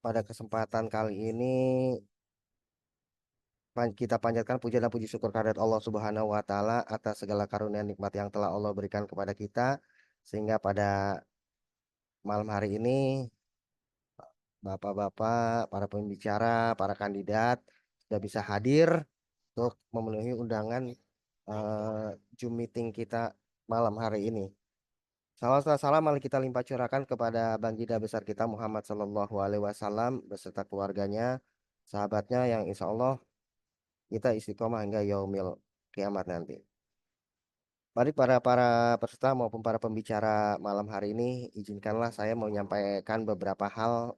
Pada kesempatan kali ini kita panjatkan puja dan puji syukur kehadirat Allah Subhanahu wa taala atas segala karunia nikmat yang telah Allah berikan kepada kita sehingga pada malam hari ini Bapak-bapak, para pembicara, para kandidat sudah bisa hadir untuk memenuhi undangan Zoom meeting kita malam hari ini. Salam mari kita limpah curahkan kepada Baginda besar kita Muhammad Sallallahu Alaihi Wasallam beserta keluarganya, sahabatnya yang insya Allah kita istiqomah hingga yaumil kiamat nanti. Mari para peserta maupun para pembicara malam hari ini, izinkanlah saya mau menyampaikan beberapa hal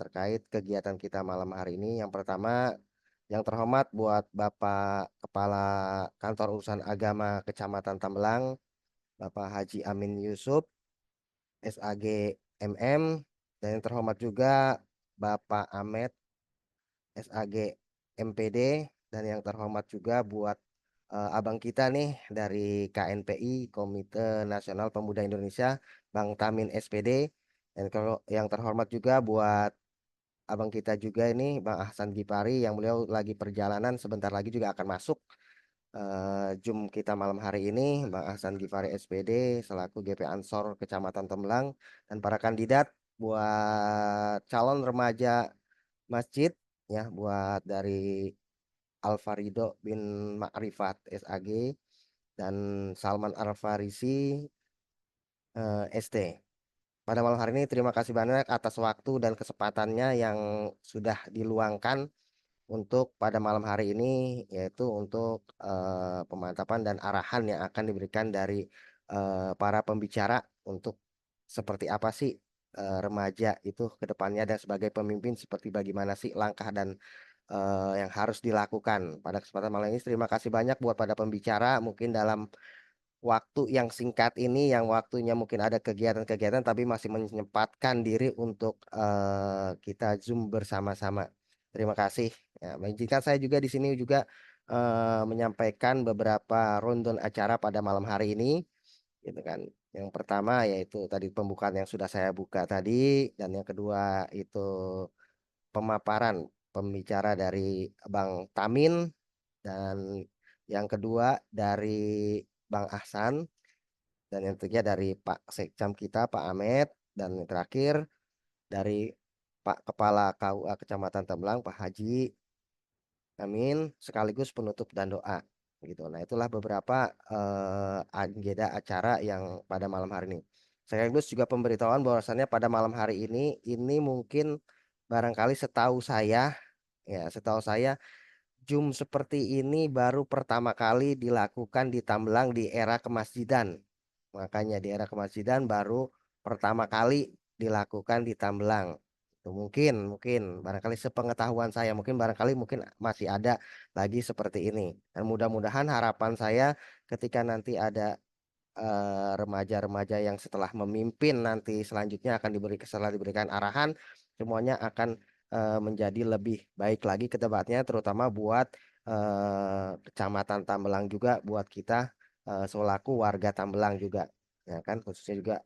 terkait kegiatan kita malam hari ini. Yang pertama, yang terhormat buat Bapak Kepala Kantor Urusan Agama Kecamatan Tambelang, Bapak Haji Amin Yusuf, SAG MM, dan yang terhormat juga Bapak Ahmed, SAG MPD, dan yang terhormat juga buat abang kita nih dari KNPI Komite Nasional Pemuda Indonesia, Bang Tamin SPD, dan kalau yang terhormat juga buat abang kita juga ini Bang Ahsan Gipari yang beliau lagi perjalanan sebentar lagi juga akan masuk Zoom kita malam hari ini, Bang Ahsan Gifari SPD selaku GP Ansor Kecamatan Tembelang, dan para kandidat buat calon remaja masjid ya, buat dari Alfarido bin Ma'rifat SAG dan Salman Al-Farisi ST. Pada malam hari ini terima kasih banyak atas waktu dan kesempatannya yang sudah diluangkan untuk pada malam hari ini, yaitu untuk pemantapan dan arahan yang akan diberikan dari para pembicara untuk seperti apa sih remaja itu ke depannya, dan sebagai pemimpin seperti bagaimana sih langkah dan yang harus dilakukan. Pada kesempatan malam ini terima kasih banyak buat pada pembicara, mungkin dalam waktu yang singkat ini yang waktunya mungkin ada kegiatan-kegiatan tapi masih menyempatkan diri untuk kita Zoom bersama-sama. Terima kasih. Ya, mengizinkan saya juga di sini juga menyampaikan beberapa rundown acara pada malam hari ini, gitu kan. Yang pertama yaitu tadi pembukaan yang sudah saya buka tadi, dan yang kedua itu pemaparan pembicara dari Bang Tamin, dan yang kedua dari Bang Ahsan, dan yang ketiga dari Pak Sekcam kita Pak Ahmed, dan yang terakhir dari Pak Kepala KUA Kecamatan Tembelang Pak Haji Amin sekaligus penutup dan doa gitu. Nah, itulah beberapa agenda acara yang pada malam hari ini. Sekaligus juga pemberitahuan bahwasannya pada malam hari ini mungkin barangkali setahu saya Zoom seperti ini baru pertama kali dilakukan di Tambelang di era kemasjidan. Makanya di era kemasjidan baru pertama kali dilakukan di Tambelang. Itu mungkin barangkali sepengetahuan saya, mungkin masih ada lagi seperti ini. Dan mudah-mudahan harapan saya ketika nanti ada remaja-remaja yang setelah memimpin nanti selanjutnya akan setelah diberikan arahan, semuanya akan menjadi lebih baik lagi ke depannya, terutama buat Kecamatan Tambelang juga, buat kita selaku warga Tambelang juga, ya kan, khususnya juga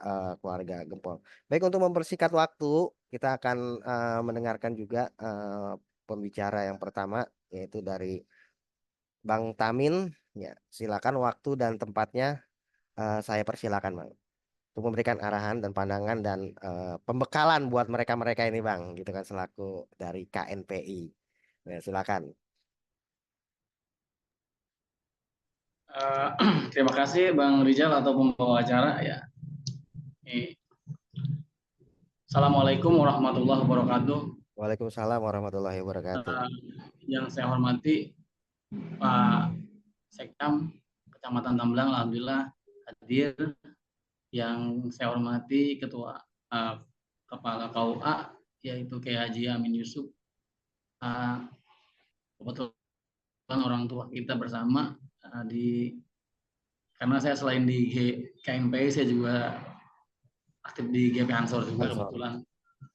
keluarga Gempol. Baik, untuk mempersingkat waktu, kita akan mendengarkan juga pembicara yang pertama, yaitu dari Bang Tamin. Ya, silakan waktu dan tempatnya saya persilakan, Bang, untuk memberikan arahan dan pandangan dan pembekalan buat mereka-mereka ini, Bang, gitu kan, selaku dari KNPI. Ya, silakan. Eh, Terima kasih Bang Rizal atau pembawa acara ya. Assalamualaikum warahmatullahi wabarakatuh. Waalaikumsalam warahmatullahi wabarakatuh. Eh, yang saya hormati Pak Sekam Kecamatan Tambelang, alhamdulillah hadir. Yang saya hormati Ketua Kepala KUA yaitu Kiai Haji Amin Yusuf. Kebetulan orang tua kita bersama karena saya selain di KNPI saya juga aktif di GP Ansor juga Ansor. kebetulan.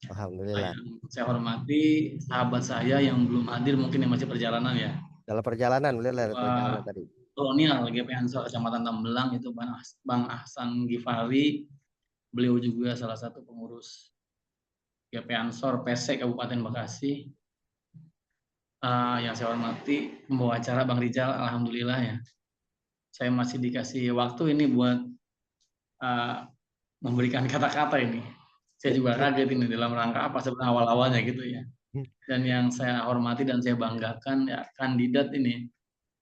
Alhamdulillah. Yang saya hormati sahabat saya yang belum hadir mungkin yang masih perjalanan ya. Dalam perjalanan, beliau dari perjalanan Ketua tadi. Kolonial GP Ansor Kecamatan Tambelang itu Bang Ahsan Gifari. Beliau juga salah satu pengurus GP Ansor PC Kabupaten Bekasi. Yang saya hormati pembawa acara Bang Rizal, alhamdulillah ya. Saya masih dikasih waktu ini buat memberikan kata-kata ini. Saya juga kaget ini dalam rangka apa sebenarnya awal-awalnya gitu ya. Dan yang saya hormati dan saya banggakan ya kandidat ini,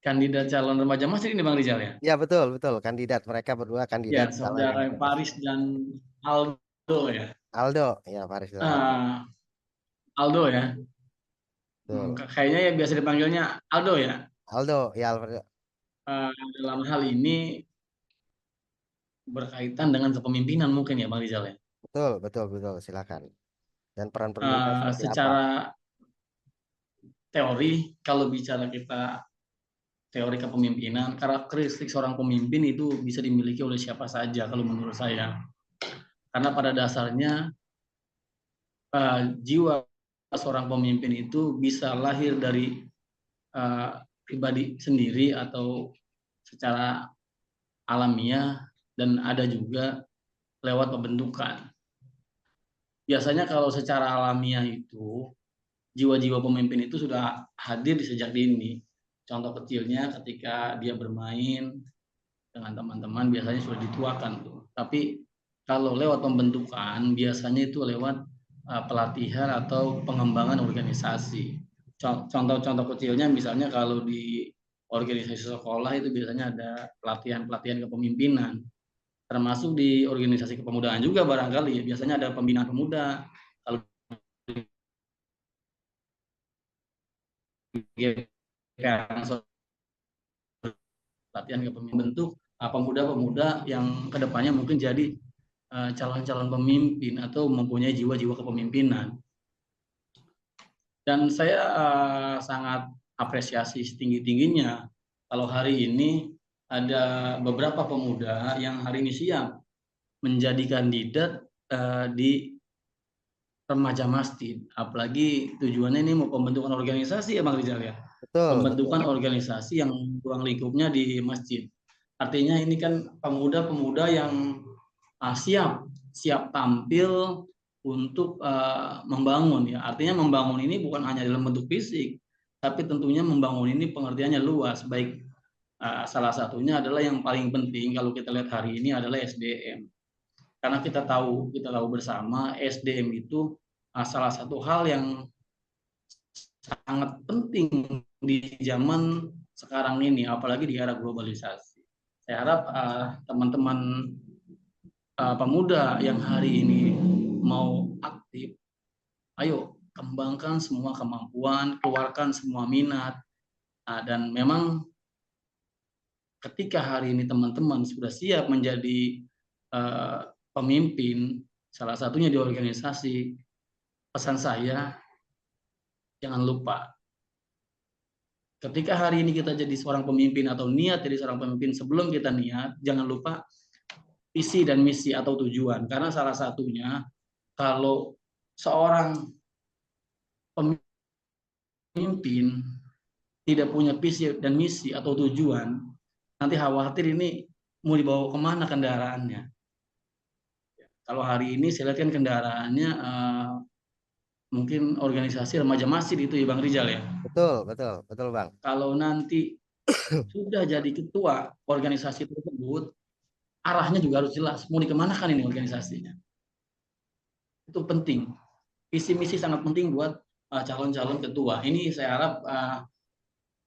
kandidat calon remaja masjid ini Bang Rizal ya. Ya betul betul kandidat, mereka berdua Ya, kandidat calon saudara remaja masjid. Paris dan Aldo ya. Aldo, ya Faris dan Aldo. Aldo ya. Betul. Kayaknya ya biasa dipanggilnya Aldo ya. Aldo, ya Alfredo. Dalam hal ini berkaitan dengan kepemimpinan mungkin ya Bang Rizal ya. Betul, betul, betul. Silakan. Dan peran pemimpin seperti apa? Secara teori, kalau bicara kita teori kepemimpinan, karakteristik seorang pemimpin itu bisa dimiliki oleh siapa saja kalau menurut saya. Karena pada dasarnya jiwa seorang pemimpin itu bisa lahir dari pribadi sendiri atau secara alamiah dan ada juga lewat pembentukan. Biasanya kalau secara alamiah itu jiwa-jiwa pemimpin itu sudah hadir di sejak dini. Contoh kecilnya ketika dia bermain dengan teman-teman biasanya sudah dituakan tuh. Tapi kalau lewat pembentukan biasanya itu lewat pelatihan atau pengembangan organisasi. Contoh-contoh kecilnya misalnya kalau di organisasi sekolah itu biasanya ada pelatihan-pelatihan kepemimpinan. Termasuk di organisasi kepemudaan juga barangkali ya biasanya ada pembinaan pemuda. Kalau latihan kepemimpinan bentuk pemuda-pemuda yang kedepannya mungkin jadi calon-calon pemimpin atau mempunyai jiwa-jiwa kepemimpinan. Dan saya sangat apresiasi setinggi-tingginya kalau hari ini ada beberapa pemuda yang hari ini siap menjadi kandidat di remaja masjid. Apalagi tujuannya ini mau pembentukan organisasi ya Bang Rizal ya. Betul, betul. Pembentukan organisasi yang ruang lingkupnya di masjid. Artinya ini kan pemuda-pemuda yang siap tampil untuk membangun ya. Artinya membangun ini bukan hanya dalam bentuk fisik, tapi tentunya membangun ini pengertiannya luas. Baik salah satunya adalah yang paling penting kalau kita lihat hari ini adalah SDM. Karena kita tahu bersama SDM itu salah satu hal yang sangat penting di zaman sekarang ini, apalagi di era globalisasi. Saya harap teman-teman pemuda yang hari ini mau aktif, ayo kembangkan semua kemampuan, keluarkan semua minat, dan memang ketika hari ini teman-teman sudah siap menjadi pemimpin, salah satunya di organisasi, pesan saya, jangan lupa, ketika hari ini kita jadi seorang pemimpin atau niat jadi seorang pemimpin, sebelum kita niat, jangan lupa visi dan misi atau tujuan. Karena salah satunya, kalau seorang pemimpin tidak punya visi dan misi atau tujuan, nanti khawatir ini mau dibawa kemana kendaraannya. Kalau hari ini saya lihat kan kendaraannya mungkin organisasi remaja masjid itu ya Bang Rizal ya. Betul, betul, betul Bang. Kalau nanti sudah jadi ketua organisasi tersebut, arahnya juga harus jelas. Mau dikemanakan ini organisasinya? Itu penting. Visi misi sangat penting buat calon-calon ketua. Ini saya harap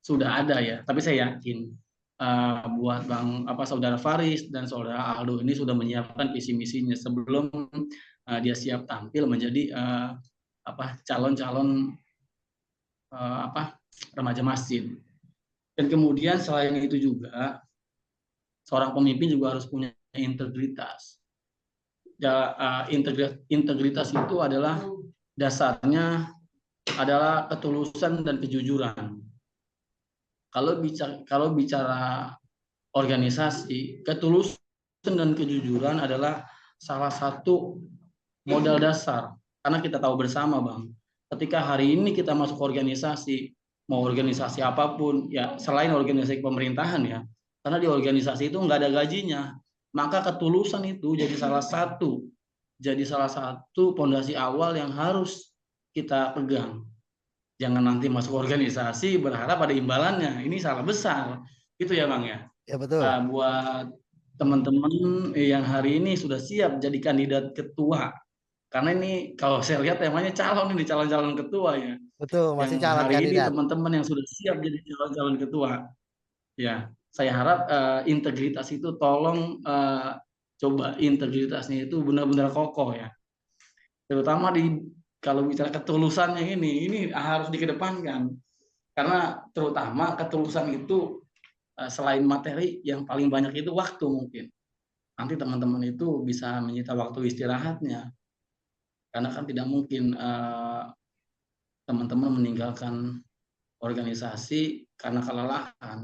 sudah ada ya. Tapi saya yakin buat saudara Faris dan saudara Aldo ini sudah menyiapkan visi misinya sebelum dia siap tampil menjadi calon-calon remaja masjid. Dan kemudian selain itu juga seorang pemimpin juga harus punya integritas. Integritas itu adalah dasarnya adalah ketulusan dan kejujuran. Kalau bicara organisasi, ketulusan dan kejujuran adalah salah satu modal dasar. Karena kita tahu bersama, Bang, ketika hari ini kita masuk organisasi, mau organisasi apapun, ya selain organisasi pemerintahan ya, karena di organisasi itu nggak ada gajinya, maka ketulusan itu jadi salah satu jadi salah satu pondasi awal yang harus kita pegang. Jangan nanti masuk organisasi berharap ada imbalannya. Ini salah besar. Itu ya Bang ya. Ya betul, Buat teman-teman yang hari ini sudah siap jadi kandidat ketua. Karena ini kalau saya lihat temanya calon ini, calon-calon ketua ya. betul Yang masih calon hari ini kandidat. teman-teman yang sudah siap jadi calon-calon ketua. Ya, saya harap integritas itu tolong coba integritasnya itu benar-benar kokoh ya. Terutama kalau bicara ketulusannya ini harus dikedepankan. Karena terutama ketulusan itu selain materi yang paling banyak itu waktu mungkin. Nanti teman-teman itu bisa menyita waktu istirahatnya. Karena kan tidak mungkin teman-teman meninggalkan organisasi karena kelelahan.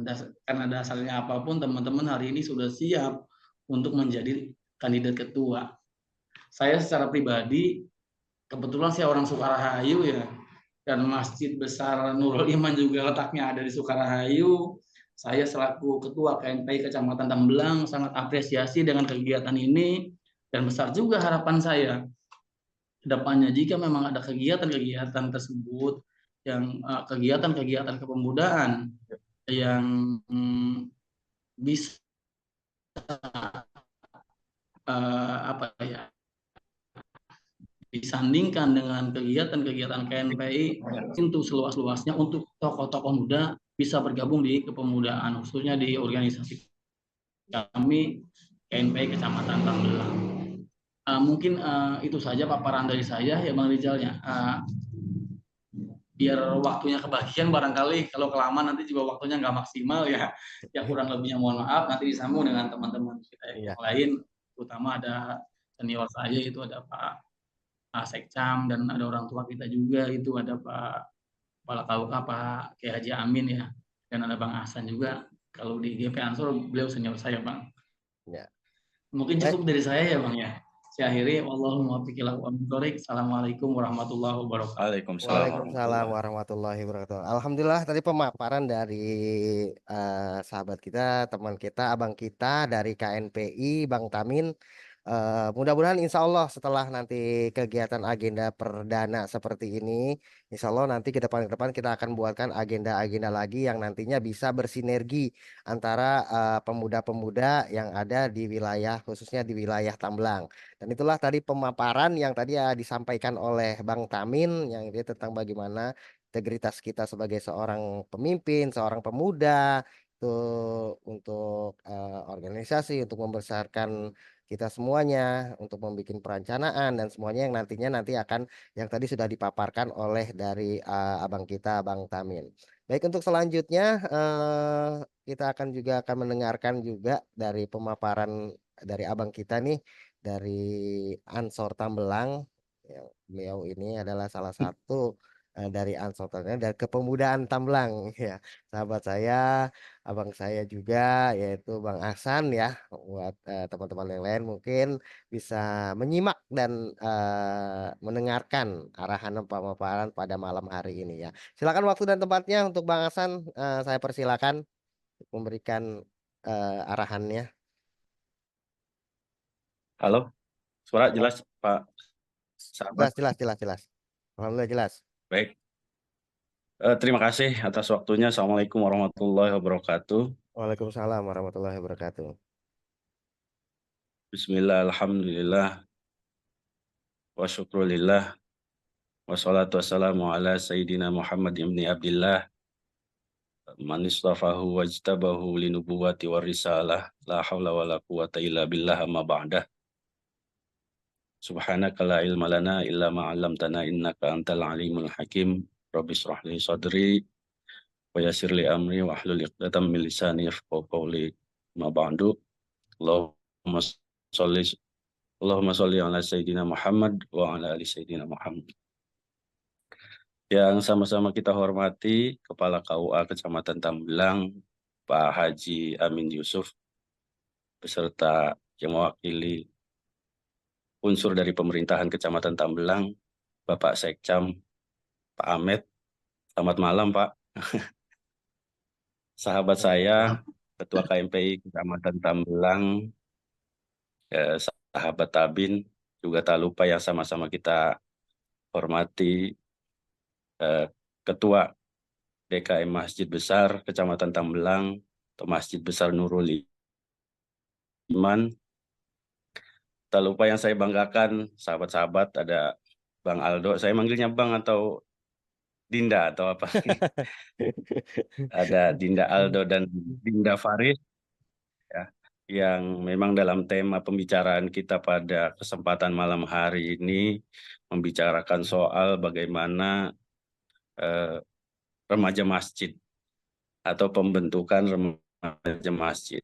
Karena dasarnya apapun teman-teman hari ini sudah siap untuk menjadi kandidat ketua. Saya secara pribadi kebetulan saya orang Sukarahayu ya, dan Masjid Besar Nurul Iman juga letaknya ada di Sukarahayu. Saya selaku Ketua KNPI Kecamatan Tembelang sangat apresiasi dengan kegiatan ini, dan besar juga harapan saya ke depannya jika memang ada kegiatan-kegiatan tersebut yang kegiatan-kegiatan kepemudaan yang bisa apa ya, disandingkan dengan kegiatan-kegiatan KNPI itu seluas-luasnya untuk tokoh-tokoh muda bisa bergabung di kepemudaan, khususnya di organisasi kami KNPI Kecamatan Tambelang. Mungkin itu saja paparan dari saya ya Bang Rizal ya. Biar waktunya kebagian barangkali kalau kelamaan nanti juga waktunya nggak maksimal ya. Ya kurang lebihnya mohon maaf, nanti disambung dengan teman-teman kita Iya. yang lain, terutama ada senior saya itu ada Pak Sekcam, dan ada orang tua kita juga itu ada Pak Kepala KUK Pak Kiai Haji Amin ya, dan ada Bang Ahsan juga. Kalau di GP Ansor beliau senior saya Bang. Ya. Mungkin Baik. cukup dari saya ya Bang ya. Saya akhiri, wallahumma Assalamualaikum warahmatullahi wabarakatuh. Waalaikumsalam Waalaikumsalam warahmatullahi. warahmatullahi wabarakatuh. Alhamdulillah tadi pemaparan dari sahabat kita, teman kita, abang kita dari KNPI, Bang Tamin. Mudah-mudahan insya Allah setelah nanti kegiatan agenda perdana seperti ini, insya Allah nanti ke depan kita akan buatkan agenda-agenda lagi yang nantinya bisa bersinergi antara pemuda-pemuda yang ada di wilayah, khususnya di wilayah Tamblang. Dan itulah tadi pemaparan yang tadi ya disampaikan oleh Bang Tamin yang dia tentang bagaimana integritas kita sebagai seorang pemimpin, seorang pemuda itu untuk organisasi, untuk membesarkan kita semuanya, untuk membuat perencanaan dan semuanya yang nanti akan yang tadi sudah dipaparkan oleh dari abang kita, Bang Tamin. Baik, untuk selanjutnya kita akan mendengarkan juga dari pemaparan dari abang kita nih dari Ansor Tambelang. Ya, beliau ini adalah salah satu dari Ansor Tambelang dari kepemudaan Tambelang ya. Sahabat saya, abang saya juga yaitu Bang Ahsan ya. Buat teman-teman yang lain mungkin bisa menyimak dan mendengarkan arahan pemaparan pada malam hari ini ya. Silakan waktu dan tempatnya untuk Bang Ahsan, saya persilakan memberikan arahannya. Halo, suara jelas Pak sahabat. Jelas, jelas, jelas, jelas. Alhamdulillah jelas. Baik, terima kasih atas waktunya. Assalamualaikum warahmatullahi wabarakatuh. Waalaikumsalam warahmatullahi wabarakatuh. Bismillah, alhamdulillah, wa syukrulillah, wassalatu wassalamu ala Sayyidina Muhammad ibn Abdillah, man istafahu wajtabahu linubuwati warisalah, la hawla wa la quwata illa billah amma ba'dah. Subhanaka la ilma lana illa ma'alamtana innaka antal alimul hakim. Rabbi shrah li sadri wa yassir li amri wa hlul 'uqdatam min lisani yafqahu qawli. Ma ba'du. Allahumma sholli Allahumma sholli ala sayyidina Muhammad wa ala ali sayyidina Muhammad. Yang sama-sama kita hormati Kepala KUA Kecamatan Tambelang Pak Haji Amin Yusuf beserta yang mewakili unsur dari pemerintahan Kecamatan Tambelang, Bapak Sekcam, Pak Ahmed. Selamat malam, Pak. Sahabat saya, Ketua KMPI Kecamatan Tambelang, sahabat Tabin, Juga tak lupa yang sama-sama kita hormati Ketua DKM Masjid Besar Kecamatan Tambelang atau Masjid Besar Nurul Iman. Tak lupa yang saya banggakan, sahabat-sahabat, ada Bang Aldo. Saya manggilnya Bang atau Dinda atau apa? Ada Dinda Aldo dan Dinda Faris, ya, yang memang dalam tema pembicaraan kita pada kesempatan malam hari ini membicarakan soal bagaimana remaja masjid atau pembentukan remaja masjid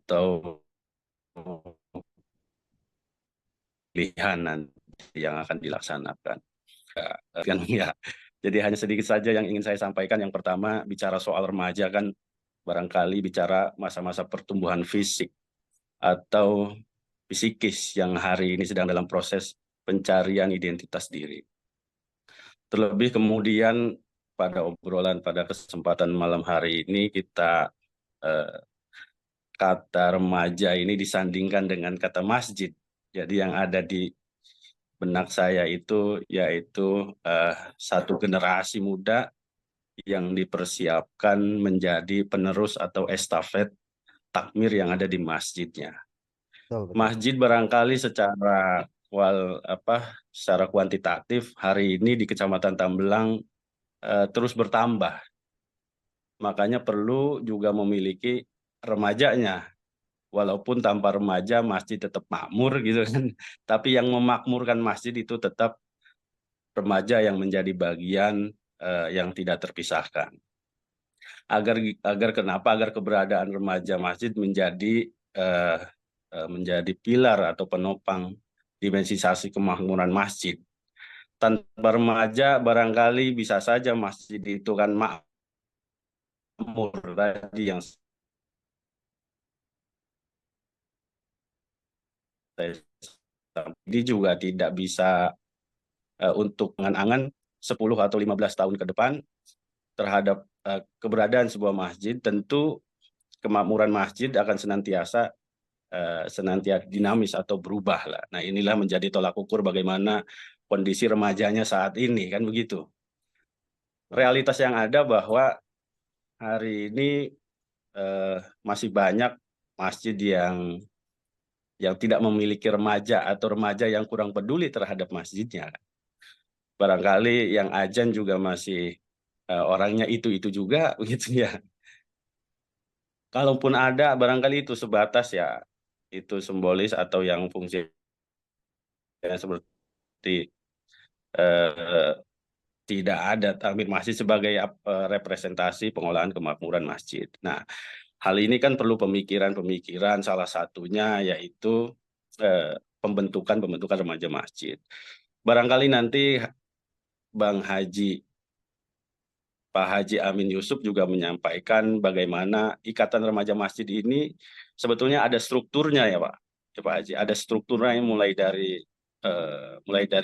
atau pilihan nanti yang akan dilaksanakan. Kan ya. Jadi hanya sedikit saja yang ingin saya sampaikan. Yang pertama, bicara soal remaja kan barangkali bicara masa-masa pertumbuhan fisik atau psikis yang hari ini sedang dalam proses pencarian identitas diri. Terlebih kemudian pada obrolan pada kesempatan malam hari ini kita kata remaja ini disandingkan dengan kata masjid. Jadi yang ada di benak saya itu yaitu satu generasi muda yang dipersiapkan menjadi penerus atau estafet takmir yang ada di masjidnya. Betul, betul. Masjid barangkali secara secara kuantitatif hari ini di Kecamatan Tambelang terus bertambah. Makanya perlu juga memiliki remajanya. Walaupun tanpa remaja masjid tetap makmur gitu kan. Tapi yang memakmurkan masjid itu tetap remaja yang menjadi bagian yang tidak terpisahkan. Agar kenapa? Agar keberadaan remaja masjid menjadi pilar atau penopang dimensiasi kemakmuran masjid. Tanpa remaja barangkali bisa saja masjid itu kan makmur tadi yang ini juga tidak bisa untuk angan-angan 10 atau 15 tahun ke depan terhadap keberadaan sebuah masjid. Tentu kemakmuran masjid akan senantiasa dinamis atau berubah lah. Nah, inilah menjadi tolak ukur bagaimana kondisi remajanya saat ini, kan begitu. Realitas yang ada bahwa hari ini masih banyak masjid yang tidak memiliki remaja atau remaja yang kurang peduli terhadap masjidnya. Barangkali yang ajan juga masih orangnya itu juga, begitu ya. Kalaupun ada, barangkali itu sebatas ya, itu simbolis atau yang fungsinya seperti tidak ada takmir masjid sebagai representasi pengolahan kemakmuran masjid. Nah, hal ini kan perlu pemikiran-pemikiran, salah satunya yaitu pembentukan remaja masjid. Barangkali nanti Pak Haji Amin Yusuf juga menyampaikan bagaimana ikatan remaja masjid ini sebetulnya ada strukturnya ya Pak. Ya, Pak Haji, ada strukturnya yang mulai dari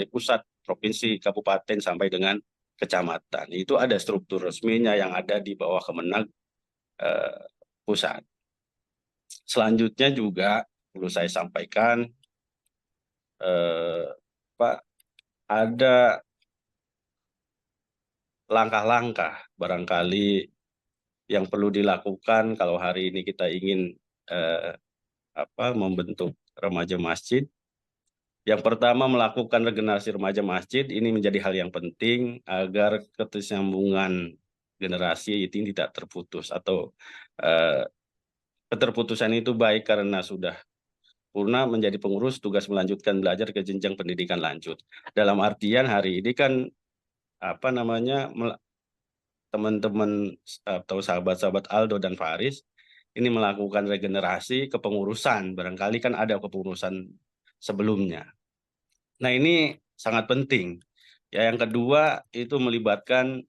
pusat, provinsi, kabupaten sampai dengan kecamatan. Itu ada struktur resminya yang ada di bawah Kemenag pusat. Selanjutnya juga perlu saya sampaikan Pak, ada langkah-langkah barangkali yang perlu dilakukan kalau hari ini kita ingin membentuk remaja masjid. Yang pertama, melakukan regenerasi remaja masjid ini menjadi hal yang penting agar ketersambungan generasi itu tidak terputus atau keterputusan itu baik karena sudah purna menjadi pengurus, tugas melanjutkan belajar ke jenjang pendidikan lanjut. Dalam artian hari ini kan teman-teman atau sahabat-sahabat Aldo dan Faris ini melakukan regenerasi kepengurusan. Barangkali kan ada kepengurusan sebelumnya. Nah, ini sangat penting. Ya, yang kedua itu melibatkan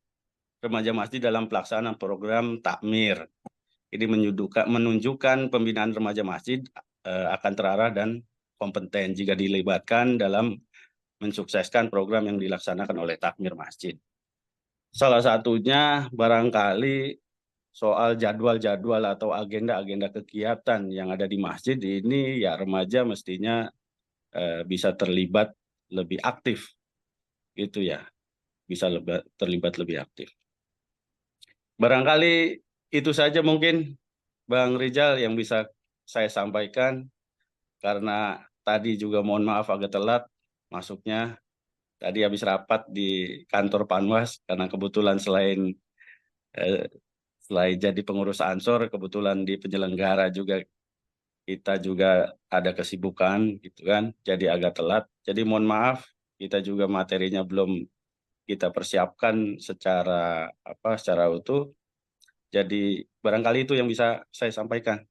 remaja masjid dalam pelaksanaan program takmir. Ini menunjukkan pembinaan remaja masjid akan terarah dan kompeten jika dilibatkan dalam mensukseskan program yang dilaksanakan oleh takmir masjid. Salah satunya barangkali soal jadwal-jadwal atau agenda-agenda kegiatan yang ada di masjid ini, ya remaja mestinya bisa terlibat lebih aktif, gitu ya, bisa terlibat lebih aktif. Barangkali itu saja mungkin Bang Rizal yang bisa saya sampaikan, karena tadi juga mohon maaf agak telat masuknya. Tadi habis rapat di kantor Panwas, karena kebetulan selain jadi pengurus Ansor, kebetulan di penyelenggara juga kita juga ada kesibukan gitu kan, jadi agak telat. Jadi mohon maaf, kita juga materinya belum kita persiapkan secara utuh. Jadi barangkali itu yang bisa saya sampaikan,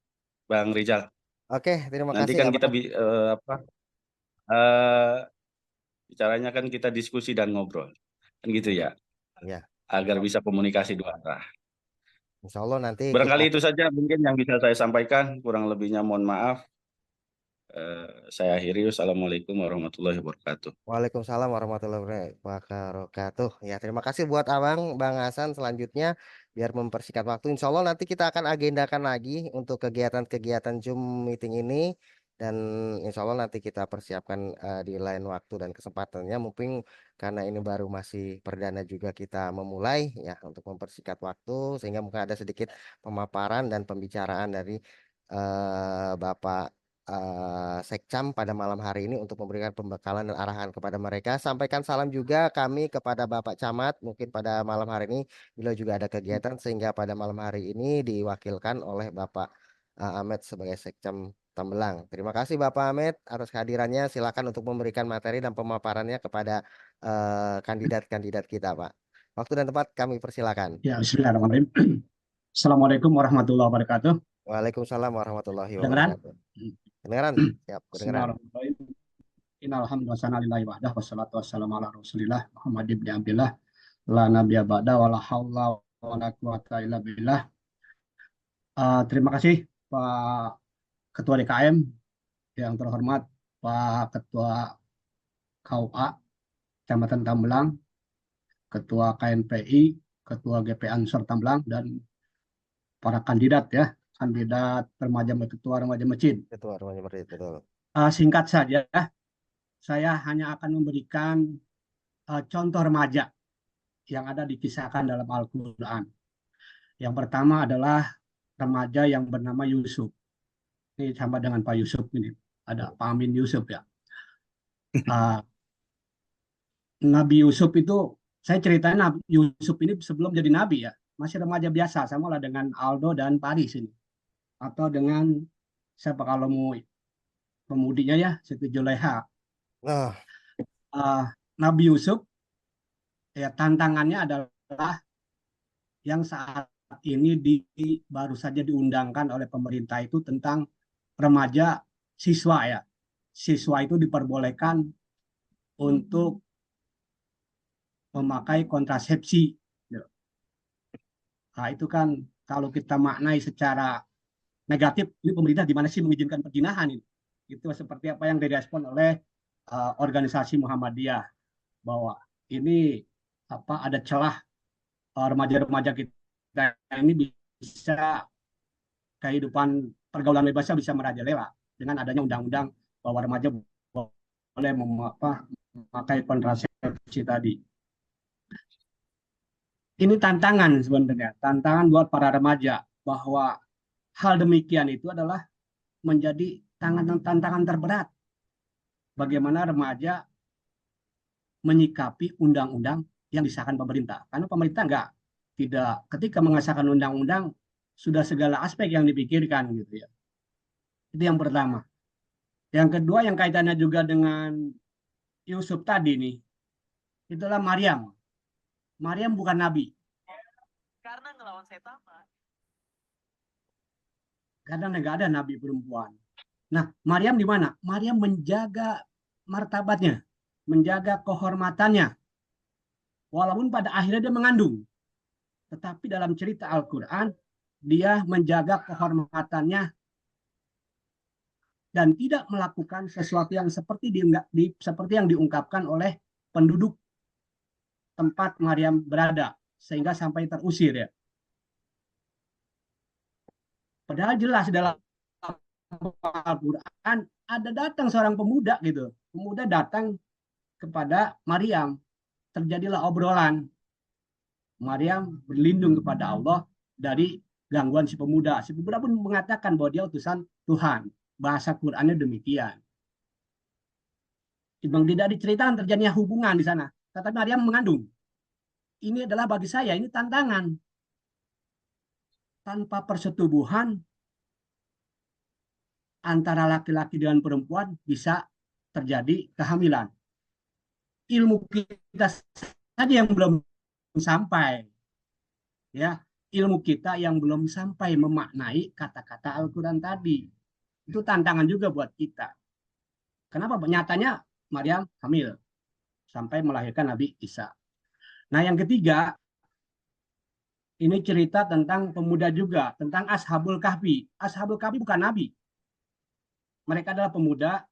Bang Rizal. Oke, terima Nanti kasih kan kita Abang. bicaranya kan kita diskusi dan ngobrol, kan gitu ya, Ya, agar bisa komunikasi dua arah. insya Allah nanti kita. Barangkali itu saja mungkin yang bisa saya sampaikan, kurang lebihnya mohon maaf. Saya akhiri. Wassalamualaikum warahmatullahi wabarakatuh. Waalaikumsalam warahmatullahi wabarakatuh. Ya, terima kasih buat Abang, Bang Hasan. Selanjutnya, biar mempersingkat waktu, insya Allah nanti kita akan agendakan lagi untuk kegiatan-kegiatan Zoom meeting ini. Dan insya Allah nanti kita persiapkan di lain waktu dan kesempatannya. Mungkin karena ini baru masih perdana juga kita memulai ya untuk mempersingkat waktu. Sehingga mungkin ada sedikit pemaparan dan pembicaraan dari Bapak Sekcam pada malam hari ini untuk memberikan pembekalan dan arahan kepada mereka. Sampaikan salam juga kami kepada Bapak Camat mungkin pada malam hari ini beliau juga ada kegiatan sehingga pada malam hari ini diwakilkan oleh Bapak Ahmed sebagai Sekcam Tembelang. Terima kasih Bapak Ahmed atas kehadirannya. Silakan untuk memberikan materi dan pemaparannya kepada kandidat-kandidat kita, Pak. Waktu dan tempat kami persilakan. Ya, bismillahirrahmanirrahim. Assalamualaikum warahmatullahi wabarakatuh. Waalaikumsalam warahmatullahi Kedengeran? wabarakatuh. Kedengeran? Siap, kedengeran. Bismillahirrahmanirrahim. Innalhamdulillah lillahi wassalatu wassalamu ala rasulillah Muhammad ibn Abdillah la nabiyya ba'da wa la haula wa la quwata illa billah. Terima kasih Pak Ketua DKM yang terhormat, Pak Ketua KUA Kecamatan Tambelang, Ketua KNPI, Ketua GP Ansor Tambelang, dan para kandidat ya, kandidat ketua remaja masjid. Ketua remaja masjid, betul. Singkat saja, saya hanya akan memberikan contoh remaja yang ada dikisahkan dalam Al-Quran. Yang pertama adalah remaja yang bernama Yusuf. Ini sama dengan Pak Yusuf ini. Ada Pak Amin Yusuf ya. Nabi Yusuf itu, saya ceritain Nabi Yusuf ini sebelum jadi nabi ya. Masih remaja biasa, sama lah dengan Aldo dan Paris ini. Atau dengan siapa kalau mau pemudinya ya, Siti Juleha. Nabi Yusuf, ya tantangannya adalah yang saat ini baru saja diundangkan oleh pemerintah itu tentang remaja siswa ya. Siswa itu diperbolehkan untuk memakai kontrasepsi. Nah, itu kan kalau kita maknai secara negatif, ini pemerintah di mana sih mengizinkan perzinahan ini? Itu seperti apa yang direspon oleh organisasi Muhammadiyah, bahwa ini ada celah remaja-remaja kita ini bisa kehidupan pergaulan bebasnya bisa merajalela dengan adanya undang-undang bahwa remaja boleh memakai kontrasepsi tadi. Ini tantangan sebenarnya, tantangan buat para remaja, bahwa hal demikian itu adalah menjadi tantangan terberat. Bagaimana remaja menyikapi undang-undang yang disahkan pemerintah. Karena pemerintah tidak ketika mengesahkan undang-undang sudah segala aspek yang dipikirkan gitu ya. Itu yang pertama. Yang kedua yang kaitannya juga dengan Yusuf tadi nih, itulah Maryam. Maryam bukan nabi. Karena ngelawan setan. Karena nggak ada nabi perempuan. Nah, Maryam di mana? Maryam menjaga martabatnya, menjaga kehormatannya. Walaupun pada akhirnya dia mengandung. Tetapi dalam cerita Al-Quran, dia menjaga kehormatannya dan tidak melakukan sesuatu yang seperti yang diungkapkan oleh penduduk tempat Maryam berada, sehingga sampai terusir ya. Padahal jelas dalam Al-Quran ada datang seorang pemuda gitu. Pemuda datang kepada Maryam. Terjadilah obrolan. Maryam berlindung kepada Allah dari gangguan si pemuda. Si pemuda pun mengatakan bahwa dia utusan Tuhan. Bahasa Qurannya demikian. Memang tidak diceritakan terjadinya hubungan di sana. Tetapi Maryam mengandung. Ini adalah bagi saya, ini tantangan. Tanpa persetubuhan antara laki-laki dengan perempuan bisa terjadi kehamilan. Ilmu kita saja yang belum sampai. Ya, ilmu kita yang belum sampai memaknai kata-kata Al-Quran tadi. Itu tantangan juga buat kita. Kenapa? Nyatanya Maryam hamil sampai melahirkan Nabi Isa. Nah, yang ketiga, ini cerita tentang pemuda juga, tentang Ashabul Kahfi. Ashabul Kahfi bukan nabi. Mereka adalah pemuda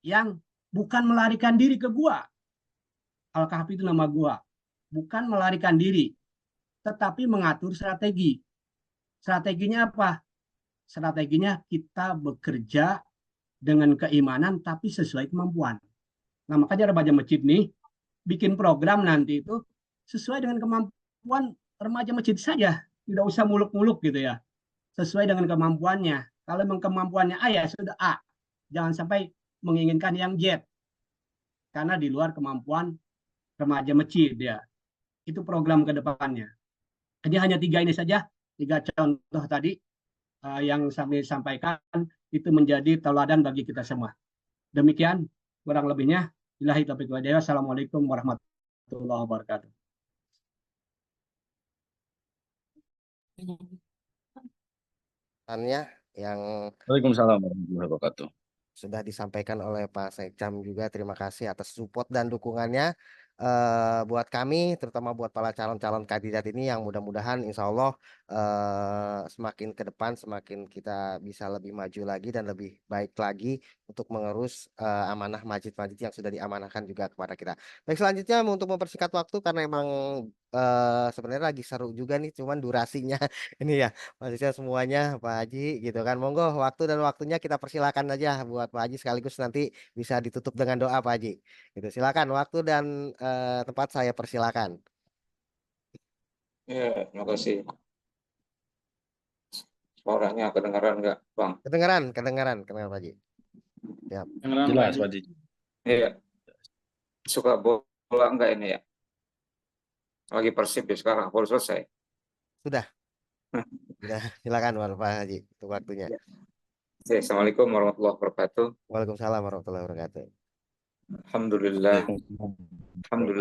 yang bukan melarikan diri ke gua. Al-Kahfi itu nama gua. Bukan melarikan diri, tetapi mengatur strategi. Strateginya apa? Strateginya kita bekerja dengan keimanan tapi sesuai kemampuan. Nah, makanya remaja masjid nih bikin program nanti itu sesuai dengan kemampuan remaja masjid saja. Tidak usah muluk-muluk gitu ya. Sesuai dengan kemampuannya. Kalau memang kemampuannya A ya sudah A. Jangan sampai menginginkan yang Z. Karena di luar kemampuan remaja masjid ya. Itu program ke depannya. Jadi hanya 3 ini saja, 3 contoh tadi yang kami sampaikan itu menjadi teladan bagi kita semua. Demikian kurang lebihnya. Billahi taufiq wal hidayah. Assalamualaikum warahmatullahi wabarakatuh. Tanya yang Waalaikumsalam warahmatullahi wabarakatuh. sudah disampaikan oleh Pak Sekcam juga. Terima kasih atas support dan dukungannya buat kami, terutama buat para calon-calon kandidat ini yang mudah-mudahan insya Allah semakin ke depan semakin kita bisa lebih maju lagi dan lebih baik lagi untuk mengurus amanah masjid-masjid yang sudah diamanahkan juga kepada kita. Baik, selanjutnya untuk mempersingkat waktu karena emang sebenarnya lagi seru juga nih, cuman durasinya ini ya maksudnya semuanya Pak Haji gitu kan. Monggo waktu dan waktunya kita persilakan aja buat Pak Haji sekaligus nanti bisa ditutup dengan doa Pak Haji. Gitu. Silakan waktu dan tempat saya persilakan. Ya, terima kasih. Suaranya kedengaran nggak, Bang? Kedengaran Pak Haji. Siap. Jelas, Pak Haji. Iya. Suka bola nggak ini ya? Lagi Persib ya sekarang, baru selesai. Sudah. Sudah, silakan Pak Haji untuk waktunya. Oke, Assalamualaikum warahmatullahi wabarakatuh. Waalaikumsalam warahmatullahi wabarakatuh. Alhamdulillah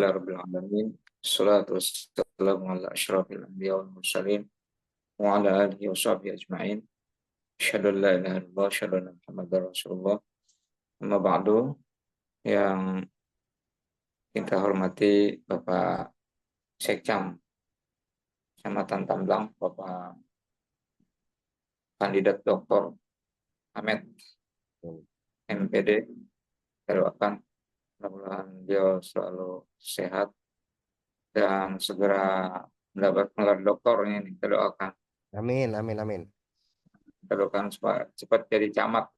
rabbil alamin. Wassalatu wassalamu ala asyrafil anbiya wal mursalin wa ala alihi wa sahbihi ajma'in. Asyhadu an la ilaha illallah wa asyhadu anna Muhammadar Rasulullah. Amma ba'du, yang kita hormati Bapak Sekcam Kecamatan Tamblang, Bapak kandidat Dr. Ahmed MPD, kita doakan mudah-mudahan dia selalu sehat dan segera mendapat gelar doktornya ini, kita doakan. Amin. Kita doakan supaya cepat jadi camat.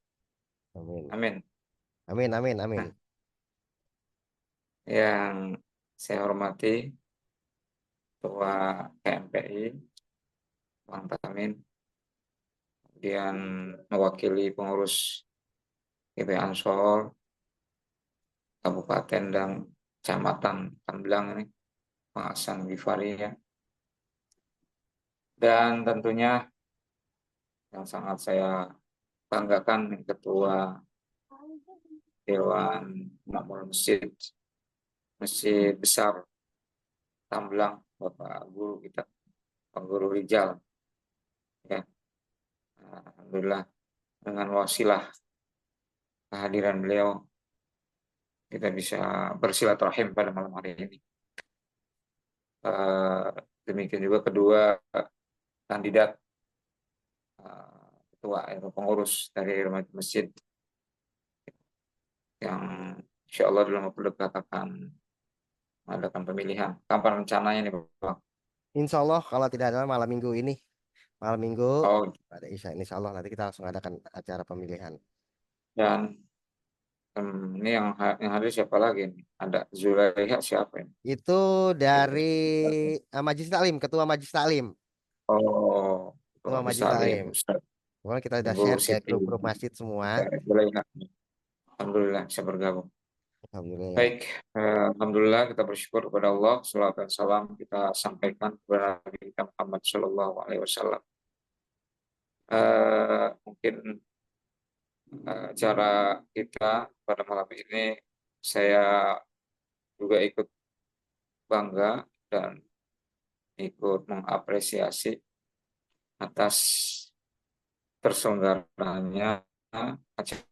Amin. Nah, yang saya hormati Ketua KMPI, Bang Tamin, kemudian mewakili pengurus GP Ansor, Kabupaten dan Kecamatan Tamblang ini, Bang Hasan Gifari ya. Dan tentunya yang sangat saya banggakan Ketua Dewan Makmur Masjid Besar Tamblang, Bapak Guru kita, Pak Guru Rijal. Ya. Alhamdulillah dengan wasilah kehadiran beliau kita bisa bersilaturahim pada malam hari ini. Demikian juga kedua kandidat ketua atau pengurus dari remaja masjid yang insya Allah dalam waktu dekat akan mengadakan pemilihan. Kapan rencananya nih Pak? Insya Allah kalau tidak ada malam minggu ini malam minggu Oh, pada Isya. Insya Allah nanti kita langsung adakan acara pemilihan. dan ini yang hadir siapa lagi nih? Ada Zulaiha siapa ini? Itu dari Majelis Taklim, Ketua Majelis Taklim. Oh, Ketua Majelis Majelis Taklim, Taklim. Ustaz Kemudian kita udah Ibu share ke Siti grup-grup masjid semua. Zulaiha. Alhamdulillah bisa bergabung. Alhamdulillah. Baik, alhamdulillah kita bersyukur kepada Allah. Salawat dan salam kita sampaikan kepada Nabi kita Muhammad Shallallahu Alaihi Wasallam. Mungkin acara kita pada malam ini saya juga ikut bangga dan ikut mengapresiasi atas terselenggaranya acara.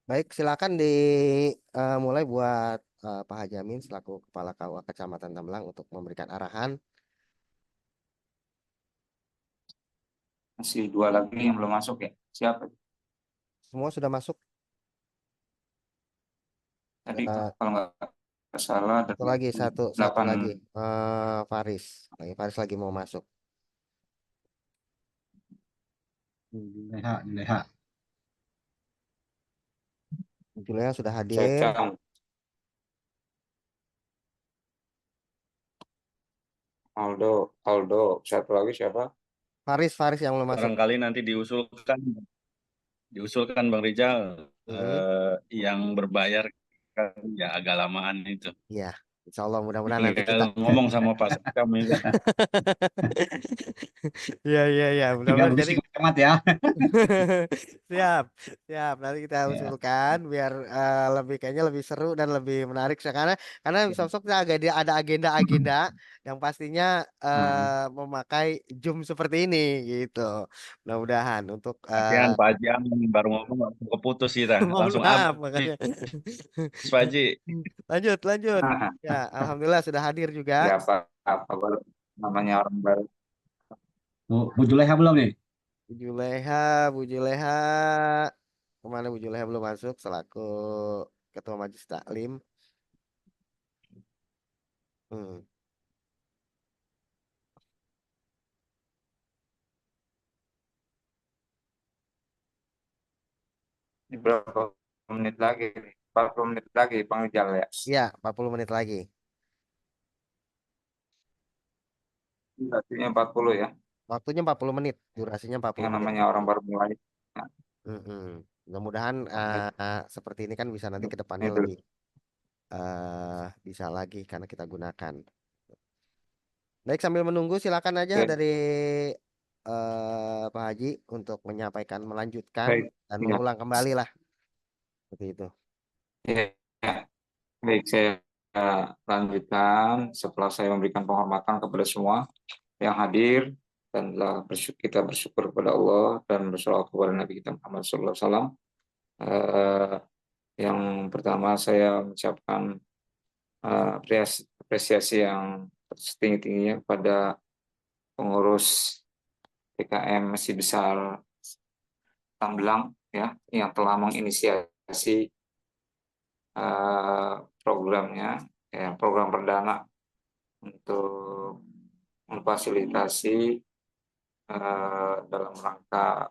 Baik, silakan dimulai buat Pak Haji Amin selaku Kepala KUA Kecamatan Tambelang untuk memberikan arahan. Masih dua lagi yang belum masuk ya. Siapa? Semua sudah masuk. Tadi Eh, kalau nggak salah ada Satu lagi, satu 8. lagi. Faris. Faris lagi mau masuk. Juleha. Julia sudah hadir. Cecang, Aldo, satu lagi siapa? Faris yang belum masuk. Barangkali nanti diusulkan Bang Rijal yang berbayar kan ya agak lamaan itu. Iya, insya Allah mudah-mudahan nanti kita. Tinggal ngomong sama Pak Sekam itu. Iya, Biar mudah-mudahan jadi berisik amat ya. siap. Nanti kita Ya. usulkan biar kayaknya lebih seru dan lebih menarik karena besok ada agenda-agenda yang pastinya memakai Zoom seperti ini gitu. Mudah-mudahan untuk Latihan Pak Haji Amin baru ngomong langsung keputus kita. mohon Langsung maaf habis makanya. Pak Haji. Lanjut. Ya, alhamdulillah sudah hadir juga. Ya apa baru namanya orang baru. Bu Juleha belum nih? Bu Juleha. Kemana Bu Juleha belum masuk selaku Ketua Majelis Taklim. Hmm. Ini berapa menit lagi? 40 menit lagi Bang Rijal ya. Iya, 40 menit lagi. Artinya 40 ya. Waktunya 40 menit, durasinya 40 Yang menit. namanya orang baru mulai. Nah, Mudah-mudahan seperti ini kan bisa nanti ke depannya itu. lebih bisa lagi karena kita gunakan. Baik, sambil menunggu silakan aja Oke. dari Pak Haji untuk melanjutkan Baik. dan Ya. mengulang kembali lah. Seperti itu. Ya. Baik, saya lanjutkan setelah saya memberikan penghormatan kepada semua yang hadir dan kita bersyukur kepada Allah dan bersolawat kepada Nabi kita Muhammad SAW. Yang pertama saya mengucapkan apresiasi yang setinggi-tingginya kepada pengurus PKM Masjid Besar Tambelang ya yang telah menginisiasi programnya ya, program perdana untuk memfasilitasi dalam rangka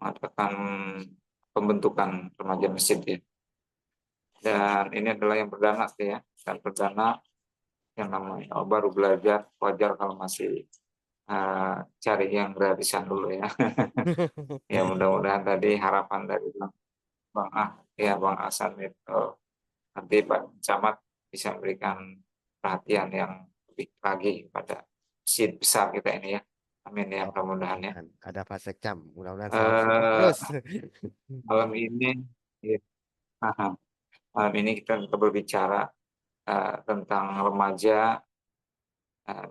mengadakan pembentukan remaja masjid ya. Dan ini adalah yang perdana ya, dan perdana yang namanya baru belajar, wajar kalau masih cari yang gratisan dulu ya. Ya mudah-mudahan tadi harapan dari Bang Hasan itu nanti Pak Camat bisa memberikan perhatian yang lebih lagi pada masjid besar kita ini ya. Amin ya mudah-mudahan ya. Ada Pak Sekcam, mudah-mudahan sehat terus. Malam ini ya, malam ini kita berbicara tentang remaja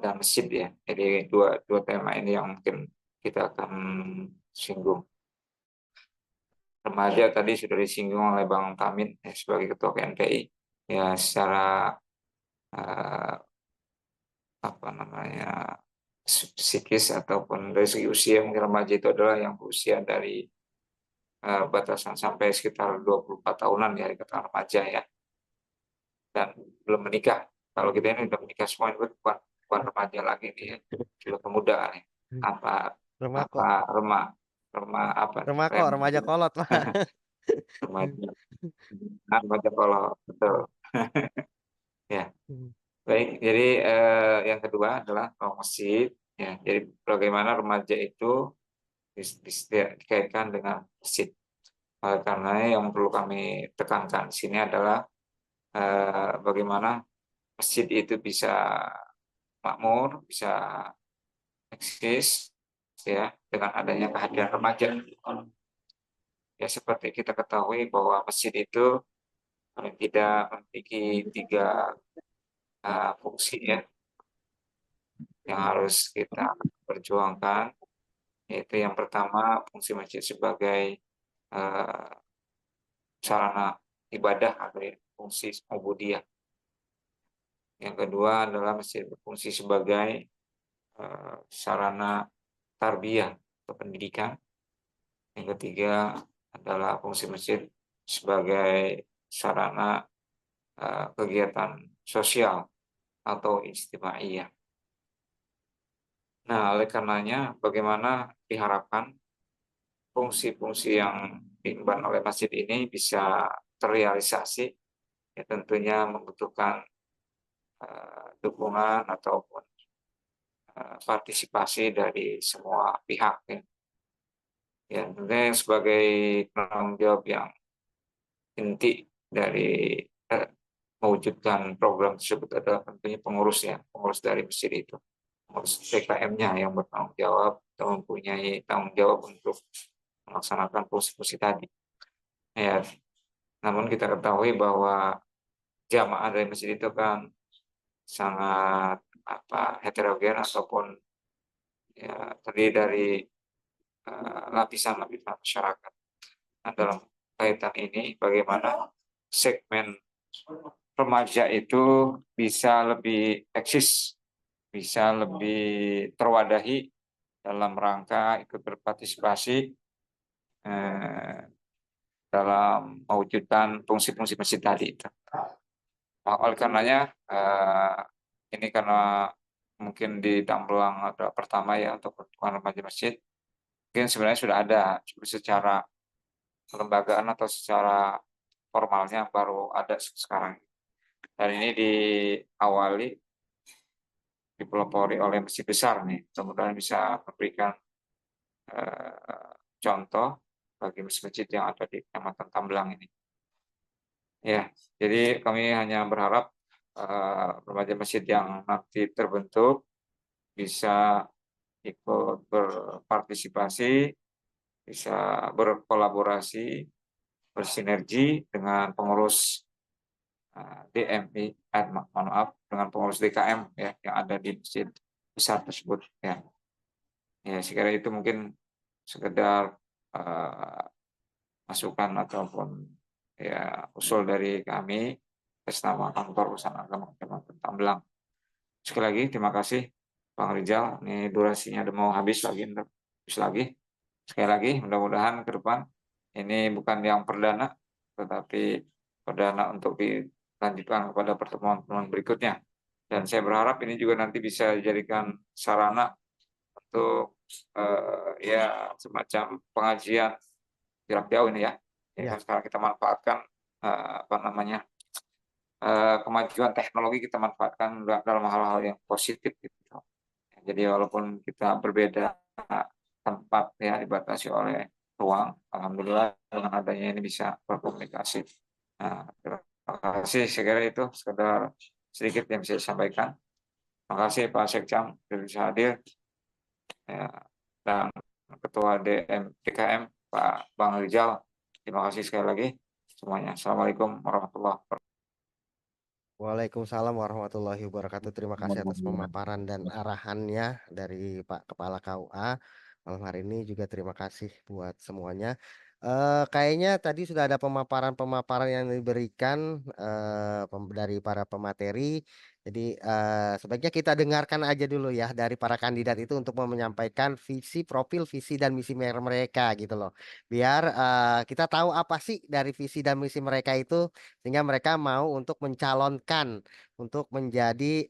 dan masjid ya. Jadi dua tema ini yang mungkin kita akan singgung. Remaja tadi sudah disinggung oleh Bang Tamin ya, sebagai Ketua KNPI ya secara psikis ataupun dari segi usia mungkin remaja itu adalah yang berusia dari batasan sampai sekitar 24 tahunan ya dikatakan remaja ya dan belum menikah Kalau kita ini udah menikah semua, itu bukan remaja lagi nih ya, sudah pemuda nih. Apa Remako, apa remako, remaja kolot Pak. remaja remaja kalau betul. Ya, baik. Jadi yang kedua adalah masjid. Ya, jadi bagaimana remaja itu dikaitkan dengan masjid. Karena yang perlu kami tekankan di sini adalah bagaimana masjid itu bisa makmur, bisa eksis ya dengan adanya kehadiran remaja. Ya seperti kita ketahui bahwa masjid itu paling tidak memiliki 3 fungsi ya yang harus kita perjuangkan, yaitu yang pertama fungsi masjid sebagai sarana ibadah atau fungsi ubudiyah. Yang kedua adalah masjid berfungsi sebagai sarana tarbiyah atau pendidikan. Yang ketiga adalah fungsi masjid sebagai sarana kegiatan sosial atau ijtimaiyah. Nah, oleh karenanya bagaimana diharapkan fungsi-fungsi yang diemban oleh masjid ini bisa terrealisasi, ya tentunya membutuhkan dukungan ataupun partisipasi dari semua pihak ya. Ya, tentunya sebagai penanggung jawab yang inti dari mewujudkan program tersebut adalah tentunya pengurus dari masjid itu, pengurus PKM-nya yang bertanggung jawab atau mempunyai tanggung jawab untuk melaksanakan fungsi-fungsi tadi. Ya, namun kita ketahui bahwa jamaah dari masjid itu kan sangat heterogen ataupun ya terdiri dari lapisan-lapisan masyarakat. Nah, dalam kaitan ini bagaimana segmen remaja itu bisa lebih eksis, bisa lebih terwadahi dalam rangka ikut berpartisipasi dalam mewujudkan fungsi-fungsi masjid tadi itu. Nah, oleh karenanya ini karena mungkin di Tambelang ada pertama ya untuk pertukaran remaja masjid, mungkin sebenarnya sudah ada secara kelembagaan atau secara formalnya baru ada sekarang. Dan ini diawali dipelopori oleh masjid besar nih, mudah-mudahan bisa memberikan contoh bagi masjid yang ada di Kecamatan Tambelang ini. Ya, jadi kami hanya berharap remaja masjid yang nanti terbentuk bisa ikut berpartisipasi, bisa berkolaborasi, bersinergi dengan pengurus DMI, dengan pengurus DKM ya yang ada di masjid besar tersebut ya. Ya, sekira itu mungkin sekedar masukan ataupun ya usul dari kami atas nama Kantor Urusan Agama Kecamatan Tambelang. Sekali lagi terima kasih Bang Rizal. Ini durasinya udah mau habis lagi. Sekali lagi mudah-mudahan ke depan ini bukan yang perdana, tetapi perdana untuk dilanjutkan kepada pertemuan-pertemuan berikutnya. Dan saya berharap ini juga nanti bisa dijadikan sarana untuk ya semacam pengajian jarak jauh ini ya. Ya. Sekarang kita manfaatkan kemajuan teknologi, kita manfaatkan dalam hal-hal yang positif gitu. Jadi walaupun kita berbeda tempat ya dibatasi oleh ruang, alhamdulillah dengan adanya ini bisa berkomunikasi. Nah, terima kasih, saya kira itu sekedar sedikit yang bisa disampaikan. Terima kasih Pak Sekcam sudah bisa hadir ya, dan Ketua DKM Pak Bang Rizal. Terima kasih sekali lagi semuanya. Assalamualaikum warahmatullahi wabarakatuh. Waalaikumsalam warahmatullahi wabarakatuh. Terima kasih atas pemaparan dan arahannya dari Pak Kepala KUA malam hari ini. Juga terima kasih buat semuanya. Kayaknya tadi sudah ada pemaparan-pemaparan yang diberikan dari para pemateri Jadi sebaiknya kita dengarkan aja dulu ya dari para kandidat itu untuk menyampaikan visi, profil, visi dan misi mereka gitu loh. Biar kita tahu apa sih dari visi dan misi mereka itu sehingga mereka mau untuk mencalonkan untuk menjadi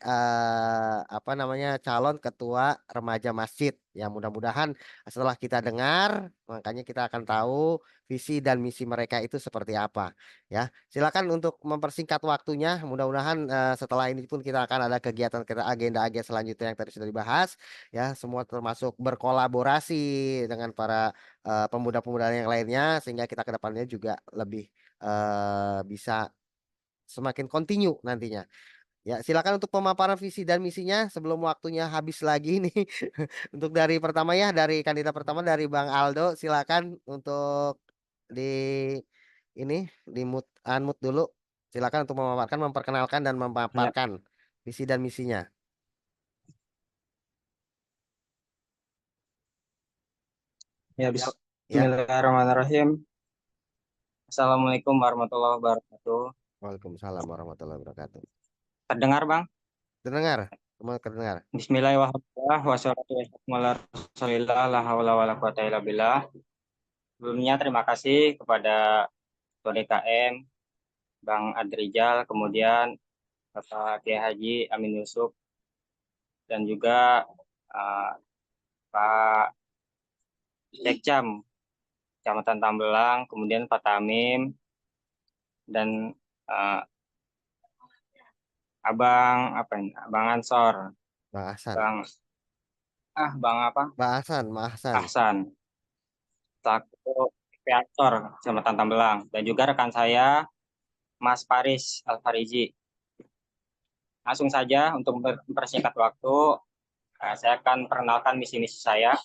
apa namanya calon ketua remaja masjid. Ya mudah-mudahan setelah kita dengar makanya kita akan tahu visi dan misi mereka itu seperti apa. Ya, silakan untuk mempersingkat waktunya. Mudah-mudahan setelah ini pun kita akan ada kegiatan kita agenda-agenda selanjutnya yang tadi sudah dibahas. Ya, semua termasuk berkolaborasi dengan para pemuda-pemuda yang lainnya sehingga kita ke depannya juga lebih bisa semakin kontinu nantinya. Ya, silakan untuk pemaparan visi dan misinya sebelum waktunya habis lagi nih. Untuk dari pertama ya, dari kandidat pertama dari Bang Aldo, silakan untuk di ini di unmute dulu. Silakan untuk memaparkan, memperkenalkan dan Ya, memaparkan visi dan misinya. ya, Ya, Bismillahirrahmanirrahim. Assalamualaikum warahmatullahi wabarakatuh. Waalaikumsalam warahmatullahi wabarakatuh. Terdengar, Bang? Terdengar? Semua terdengar. Bismillahirrahmanirrahim. Wassalatu wassalamu ala Rasulillah, la haula wala quwata illa billah. Sebelumnya terima kasih kepada Ketua DKM, Bang Adrijal, kemudian Bapak Kiai Haji Amin Yusuf, dan juga uh, Pak Sekcam, Kecamatan Tambelang, kemudian Pak Tamim, dan uh, Abang Ansor, Bang Ahsan. Bang apa? Bang Ahsan, Bang Ahsan. Ahsan, selaku kreator Kecamatan Tambelang, dan juga rekan saya Mas Faris Al-Farizi. Langsung saja untuk mempersingkat waktu, saya akan perkenalkan misi-misi saya.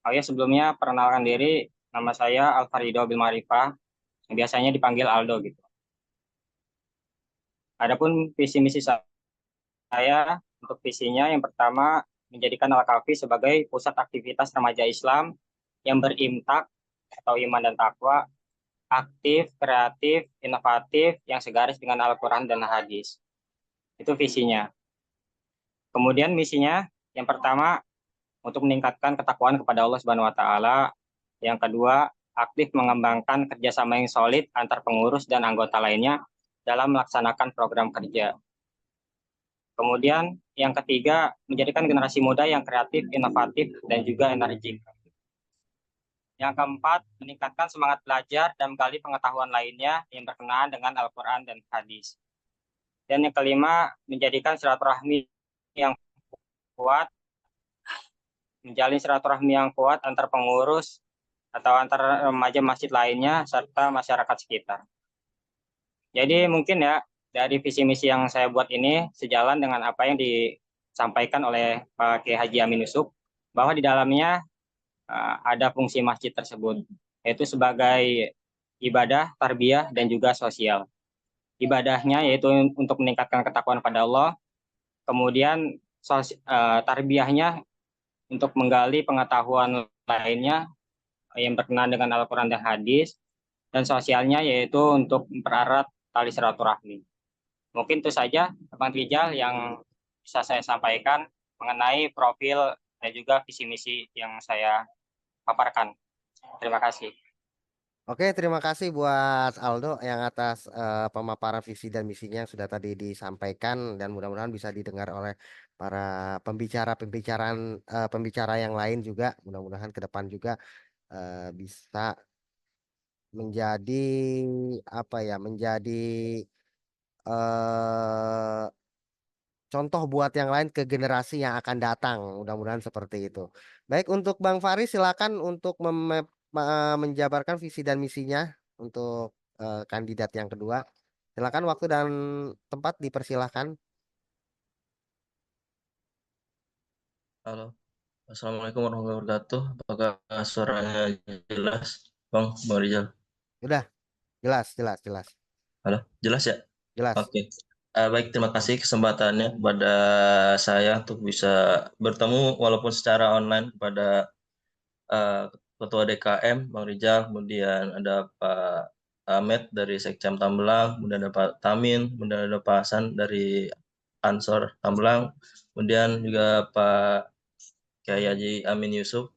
Oh ya, sebelumnya perkenalkan diri, nama saya Al-Farido Bil Marifah, biasanya dipanggil Aldo gitu. Adapun visi misi saya, untuk visinya yang pertama menjadikan Al-Kahfi sebagai pusat aktivitas remaja Islam yang berimtak atau iman dan takwa, aktif, kreatif, inovatif, yang segaris dengan Al-Quran dan hadis. Itu visinya. Kemudian misinya, yang pertama, untuk meningkatkan ketakwaan kepada Allah Subhanahu wa Ta'ala. Yang kedua, aktif mengembangkan kerjasama yang solid antar pengurus dan anggota lainnya dalam melaksanakan program kerja. Kemudian yang ketiga, menjadikan generasi muda yang kreatif, inovatif, dan juga energik. Yang keempat, meningkatkan semangat belajar dan menggali pengetahuan lainnya yang berkenaan dengan Al-Quran dan hadis. Dan yang kelima, menjadikan silaturahmi yang kuat, menjalin silaturahmi yang kuat antar pengurus atau antar remaja masjid lainnya serta masyarakat sekitar. Jadi mungkin ya dari visi misi yang saya buat ini sejalan dengan apa yang disampaikan oleh Pak Kiai Haji Amin Yusuf, bahwa di dalamnya ada fungsi masjid tersebut, yaitu sebagai ibadah, tarbiyah, dan juga sosial. Ibadahnya yaitu untuk meningkatkan ketakwaan pada Allah, kemudian tarbiyahnya untuk menggali pengetahuan lainnya yang berkenaan dengan Al-Quran dan hadis, dan sosialnya yaitu untuk mempererat tali silaturahmi. Mungkin itu saja, Bang Rijal, yang bisa saya sampaikan mengenai profil dan juga visi misi yang saya paparkan. Terima kasih. Oke, terima kasih buat Aldo yang atas pemaparan visi dan misinya yang sudah tadi disampaikan dan mudah-mudahan bisa didengar oleh para pembicara yang lain juga. Mudah-mudahan ke depan juga bisa menjadi apa ya, menjadi eh contoh buat yang lain ke generasi yang akan datang. Mudah-mudahan seperti itu. Baik, untuk Bang Faris silakan untuk menjabarkan visi dan misinya untuk kandidat yang kedua. Silakan waktu dan tempat dipersilahkan. Halo, Assalamualaikum warahmatullahi wabarakatuh. Apakah suaranya jelas, Bang Rizal? Sudah, jelas. Halo, jelas ya? Jelas. Oke. Baik, terima kasih kesempatannya kepada saya untuk bisa bertemu walaupun secara online kepada Ketua DKM, Bang Rizal, kemudian ada Pak Ahmed dari Sekcam Tambelang, kemudian ada Pak Tamin, kemudian ada Pak Hasan dari Ansor Tambelang, kemudian juga Pak Kiai Haji Amin Yusuf,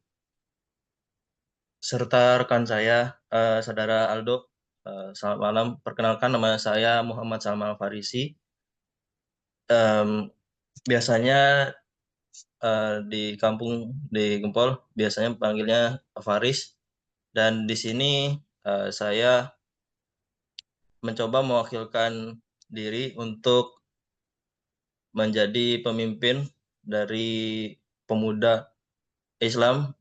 serta rekan saya, Saudara Aldo. Selamat malam, perkenalkan nama saya Muhammad Salman Farisi. Biasanya di kampung di Gempol biasanya panggilnya Faris, dan di sini saya mencoba mewakilkan diri untuk menjadi pemimpin dari pemuda Islam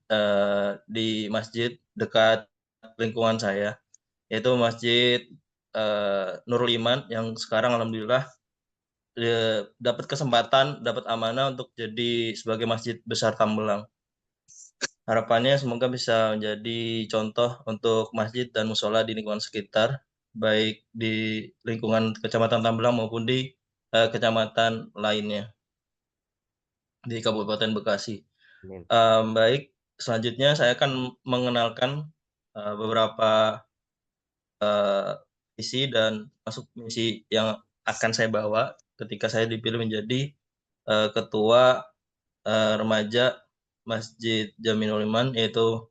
di masjid dekat lingkungan saya, yaitu Masjid Nurul Iman, yang sekarang alhamdulillah dapat kesempatan, dapat amanah untuk jadi sebagai masjid besar Tambelang. Harapannya semoga bisa menjadi contoh untuk masjid dan musola di lingkungan sekitar, baik di lingkungan Kecamatan Tambelang maupun di kecamatan lainnya di Kabupaten Bekasi. Amin. Baik, selanjutnya saya akan mengenalkan beberapa visi dan masuk misi yang akan saya bawa ketika saya dipilih menjadi ketua remaja Masjid Jaminul Iman, yaitu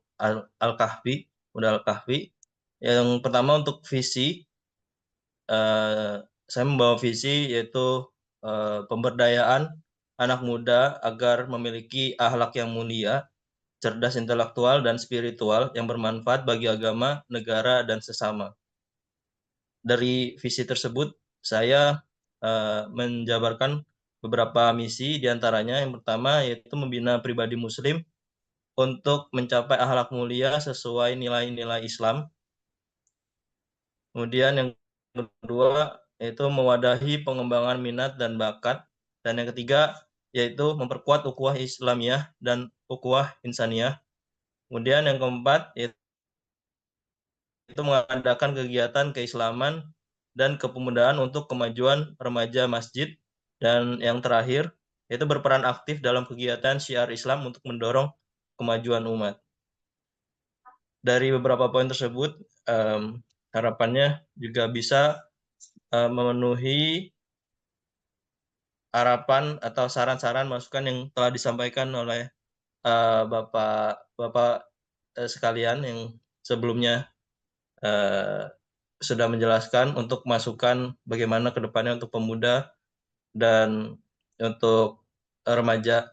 Al-Kahfi, Muda Al-Kahfi. Yang pertama untuk visi, saya membawa visi yaitu pemberdayaan anak muda agar memiliki akhlak yang mulia, cerdas intelektual dan spiritual yang bermanfaat bagi agama, negara, dan sesama. Dari visi tersebut, saya menjabarkan beberapa misi, diantaranya yang pertama yaitu membina pribadi muslim untuk mencapai akhlak mulia sesuai nilai-nilai Islam. Kemudian yang kedua yaitu mewadahi pengembangan minat dan bakat. Dan yang ketiga yaitu memperkuat ukhuwah Islamiyah dan ukhuwah Insaniyah. Kemudian yang keempat yaitu mengadakan kegiatan keislaman dan kepemudaan untuk kemajuan remaja masjid. Dan yang terakhir yaitu berperan aktif dalam kegiatan syiar Islam untuk mendorong kemajuan umat. Dari beberapa poin tersebut, harapannya juga bisa memenuhi harapan atau saran-saran masukan yang telah disampaikan oleh Bapak sekalian yang sebelumnya sudah menjelaskan untuk masukan bagaimana ke depannya untuk pemuda dan untuk remaja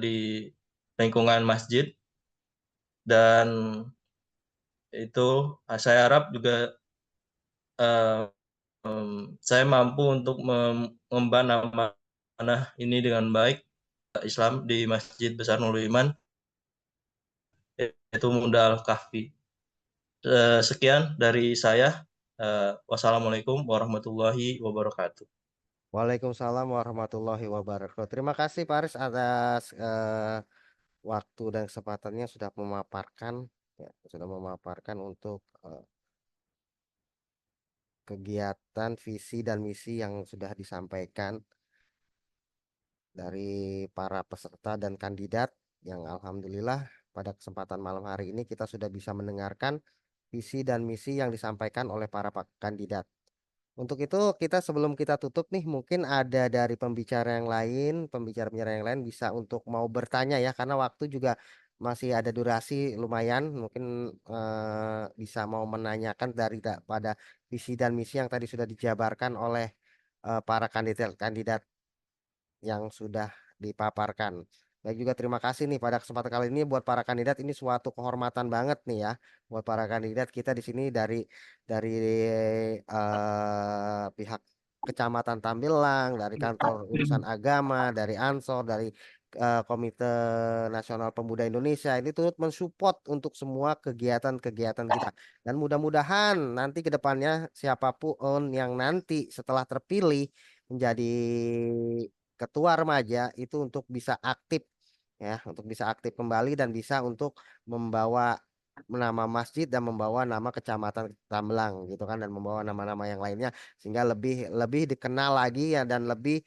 di lingkungan masjid. Dan itu saya harap juga saya mampu untuk mengemban amanah ini dengan baik Islam di Masjid Besar Nurul Iman, yaitu Muda Al-Kahfi. Sekian dari saya. Wassalamualaikum warahmatullahi wabarakatuh. Waalaikumsalam warahmatullahi wabarakatuh. Terima kasih Pak Aris atas waktu dan kesempatannya sudah memaparkan untuk kegiatan visi dan misi yang sudah disampaikan dari para peserta dan kandidat, yang alhamdulillah pada kesempatan malam hari ini kita sudah bisa mendengarkan visi dan misi yang disampaikan oleh para kandidat. Untuk itu kita sebelum kita tutup nih, mungkin ada dari pembicara yang lain bisa untuk mau bertanya ya, karena waktu juga masih ada durasi lumayan, mungkin bisa mau menanyakan pada visi dan misi yang tadi sudah dijabarkan oleh para kandidat yang sudah dipaparkan. Baik, juga terima kasih nih pada kesempatan kali ini buat para kandidat, ini suatu kehormatan banget nih ya buat para kandidat kita di sini dari pihak Kecamatan Tambelang, dari kantor urusan agama, dari Ansor, dari Komite Nasional Pemuda Indonesia, ini turut mensupport untuk semua kegiatan-kegiatan kita. Dan mudah-mudahan nanti ke depannya siapapun yang nanti setelah terpilih menjadi ketua remaja itu untuk bisa aktif ya, untuk bisa aktif kembali dan bisa untuk membawa nama masjid dan membawa nama kecamatan Tambelang gitu kan, dan membawa nama-nama yang lainnya sehingga lebih lebih dikenal lagi ya, dan lebih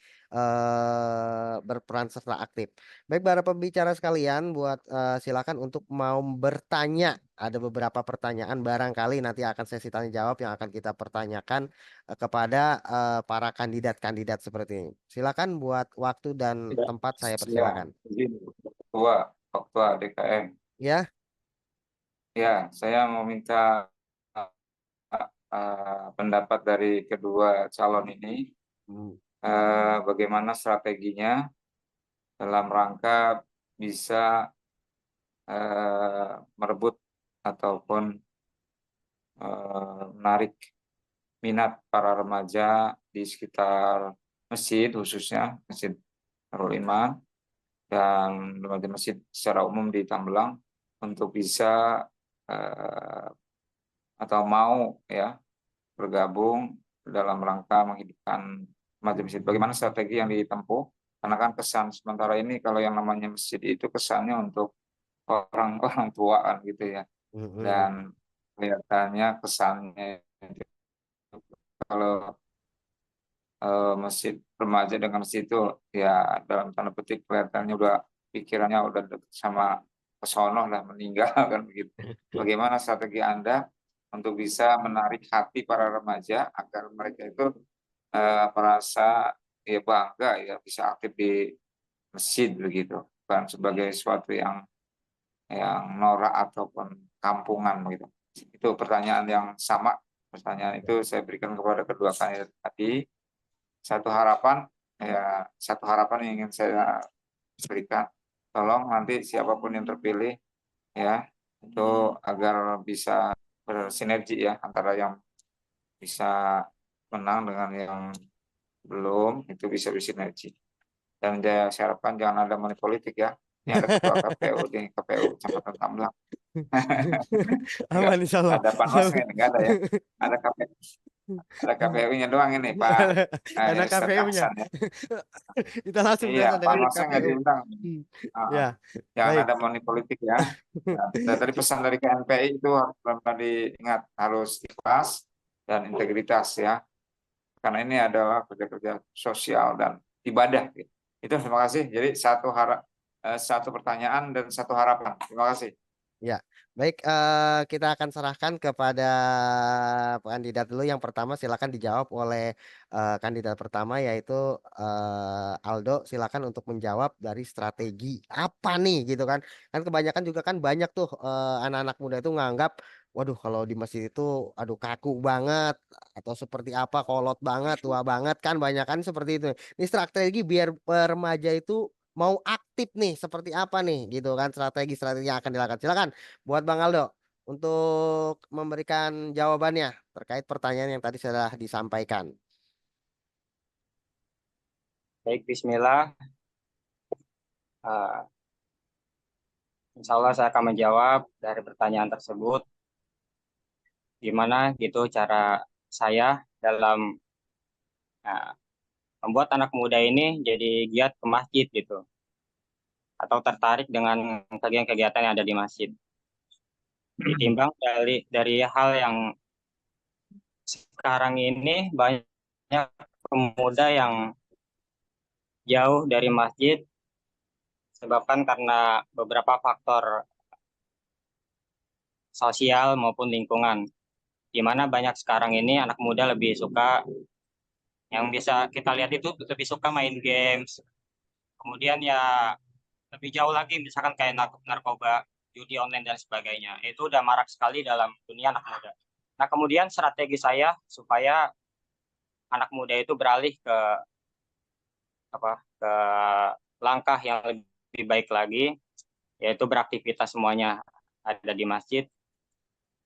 berperan serta aktif. Baik para pembicara sekalian, buat silakan untuk mau bertanya. Ada beberapa pertanyaan barangkali nanti akan sesi tanya jawab yang akan kita pertanyakan kepada para kandidat-kandidat seperti ini. Silakan buat waktu dan Ya, tempat saya ya, persilakan. izin Ketua DKM. Ya. Ya, saya mau minta pendapat dari kedua calon ini, bagaimana strateginya dalam rangka bisa merebut ataupun menarik minat para remaja di sekitar masjid, khususnya Masjid Nurul Iman dan remaja masjid secara umum di Tambelang, untuk bisa atau mau ya bergabung dalam rangka menghidupkan remaja masjid. Bagaimana strategi yang ditempuh? Karena kan kesan sementara ini kalau yang namanya masjid itu kesannya untuk orang-orang tuaan gitu ya. Dan kelihatannya kesannya kalau masjid remaja dengan masjid itu ya dalam tanda petik kelihatannya udah pikirannya udah deket sama kesono lah, meninggal kan begitu. Bagaimana strategi Anda untuk bisa menarik hati para remaja agar mereka itu merasa ya bangga ya bisa aktif di masjid begitu, bukan sebagai sesuatu yang norak ataupun kampungan begitu. Itu pertanyaan yang sama. Pertanyaan itu saya berikan kepada kedua kandidat tadi. Satu harapan yang ingin saya berikan, tolong nanti siapapun yang terpilih ya itu agar bisa bersinergi ya, antara yang bisa menang dengan yang belum, itu bisa bersinergi. Dan saya harapkan jangan ada money politik ya. Ini ada ketua KPU di KPU Kecamatan Tambelang. Aman insya Allah. Ada panwasnya, enggak ada ya. Ada KPU. Ada KPU-nya doang ini, Pak Ada Ustadz KPU-nya. Ahsan ya. Kita langsung Iya, dengan panwasnya nggak KPU. diundang. Ya, Jangan baik. ada money politik ya. Nah, tadi pesan dari KNPI itu harus benar-benar diingat, harus ikhlas dan integritas ya. Karena ini adalah kerja-kerja sosial dan ibadah. Gitu. Itu terima kasih. Jadi satu pertanyaan dan satu harapan. Terima kasih. Ya, baik. Kita akan serahkan kepada kandidat dulu. Yang pertama silakan dijawab oleh kandidat pertama, yaitu Aldo. Silakan untuk menjawab dari strategi apa nih gitu kan. Kan kebanyakan juga kan banyak tuh anak-anak muda itu nganggap, waduh kalau di masjid itu aduh kaku banget atau seperti apa, kolot banget, tua banget, kan banyak kan seperti itu. Ini strategi biar remaja itu mau aktif nih seperti apa nih gitu kan, strategi-strategi yang akan dilakukan. Silakan buat Bang Aldo untuk memberikan jawabannya terkait pertanyaan yang tadi sudah disampaikan. Baik, Bismillah. Insya Allah saya akan menjawab dari pertanyaan tersebut. Gimana gitu cara saya dalam membuat anak muda ini jadi giat ke masjid gitu, atau tertarik dengan kegiatan-kegiatan yang ada di masjid. Ditimbang dari hal yang sekarang ini banyak pemuda yang jauh dari masjid disebabkan karena beberapa faktor sosial maupun lingkungan, di mana banyak sekarang ini anak muda lebih suka, yang bisa kita lihat itu lebih suka main games, kemudian ya lebih jauh lagi misalkan kayak narkoba, judi online dan sebagainya. Itu udah marak sekali dalam dunia anak muda. Nah, kemudian strategi saya supaya anak muda itu beralih ke langkah yang lebih baik lagi, yaitu beraktivitas semuanya ada di masjid.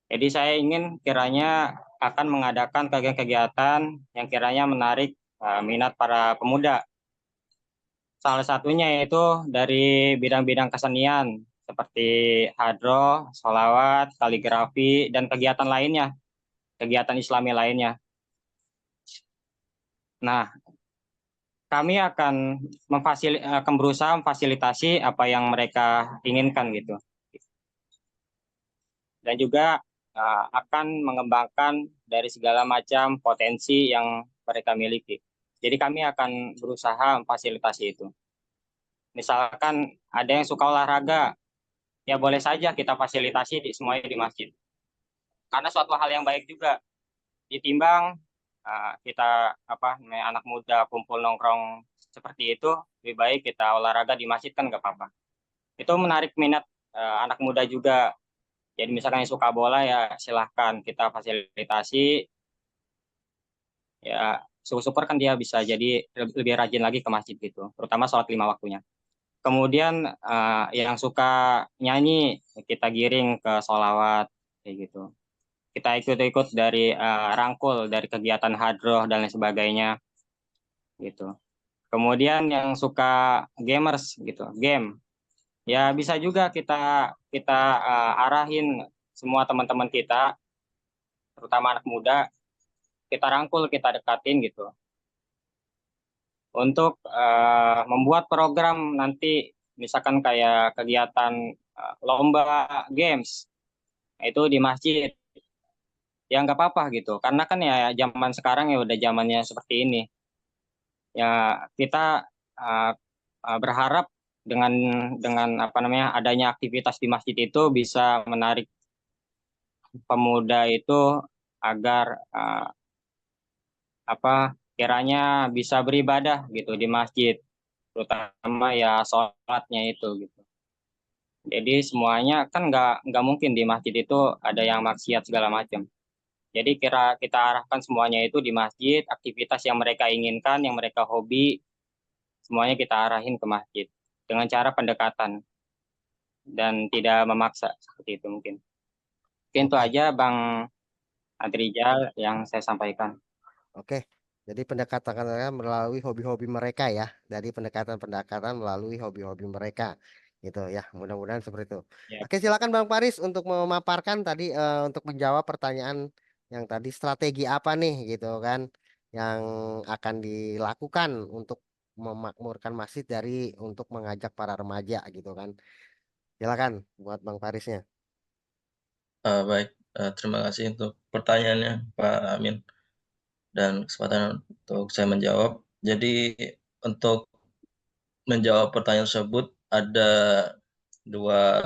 Jadi saya ingin kiranya akan mengadakan kegiatan yang kiranya menarik minat para pemuda. Salah satunya yaitu dari bidang-bidang kesenian seperti hadroh, sholawat, kaligrafi, dan kegiatan lainnya, kegiatan Islami lainnya. Nah, kami akan berusaha memfasilitasi apa yang mereka inginkan gitu. dan juga akan mengembangkan dari segala macam potensi yang mereka miliki. Jadi kami akan berusaha memfasilitasi itu. Misalkan ada yang suka olahraga, ya boleh saja kita fasilitasi semuanya di masjid. Karena suatu hal yang baik juga, ditimbang kita anak muda kumpul nongkrong seperti itu, lebih baik kita olahraga di masjid kan nggak apa-apa. Itu menarik minat anak muda juga. Jadi misalkan yang suka bola ya silahkan kita fasilitasi. Ya syukur-syukur kan dia bisa jadi lebih rajin lagi ke masjid gitu, terutama sholat 5 waktunya. Kemudian yang suka nyanyi kita giring ke sholawat kayak gitu. Kita ikut-ikut dari rangkul dari kegiatan hadroh dan lain sebagainya gitu. Kemudian yang suka gamers gitu, game, ya bisa juga kita arahin semua teman-teman kita, terutama anak muda, kita rangkul, kita dekatin gitu, untuk membuat program nanti, misalkan kayak kegiatan lomba games, itu di masjid. Ya nggak apa-apa gitu, karena kan ya zaman sekarang ya udah zamannya seperti ini. Ya kita berharap dengan adanya aktivitas di masjid itu bisa menarik pemuda itu agar kiranya bisa beribadah gitu di masjid, terutama ya sholatnya itu gitu. Jadi semuanya kan nggak mungkin di masjid itu ada yang maksiat segala macam. Jadi kita arahkan semuanya itu di masjid, aktivitas yang mereka inginkan, yang mereka hobi, semuanya kita arahin ke masjid dengan cara pendekatan dan tidak memaksa seperti itu mungkin. Mungkin itu aja Bang Adrijal yang saya sampaikan. Oke. Jadi pendekatan melalui hobi-hobi mereka ya. Dari pendekatan-pendekatan melalui hobi-hobi mereka. Gitu ya. Mudah-mudahan seperti itu. Ya. Oke, silakan Bang Paris untuk memaparkan tadi untuk menjawab pertanyaan yang tadi, strategi apa nih gitu kan yang akan dilakukan untuk memakmurkan masjid untuk mengajak para remaja gitu kan. Silakan buat Bang Parisnya. Baik, terima kasih untuk pertanyaannya Pak Amin dan kesempatan untuk saya menjawab. Jadi untuk menjawab pertanyaan tersebut ada dua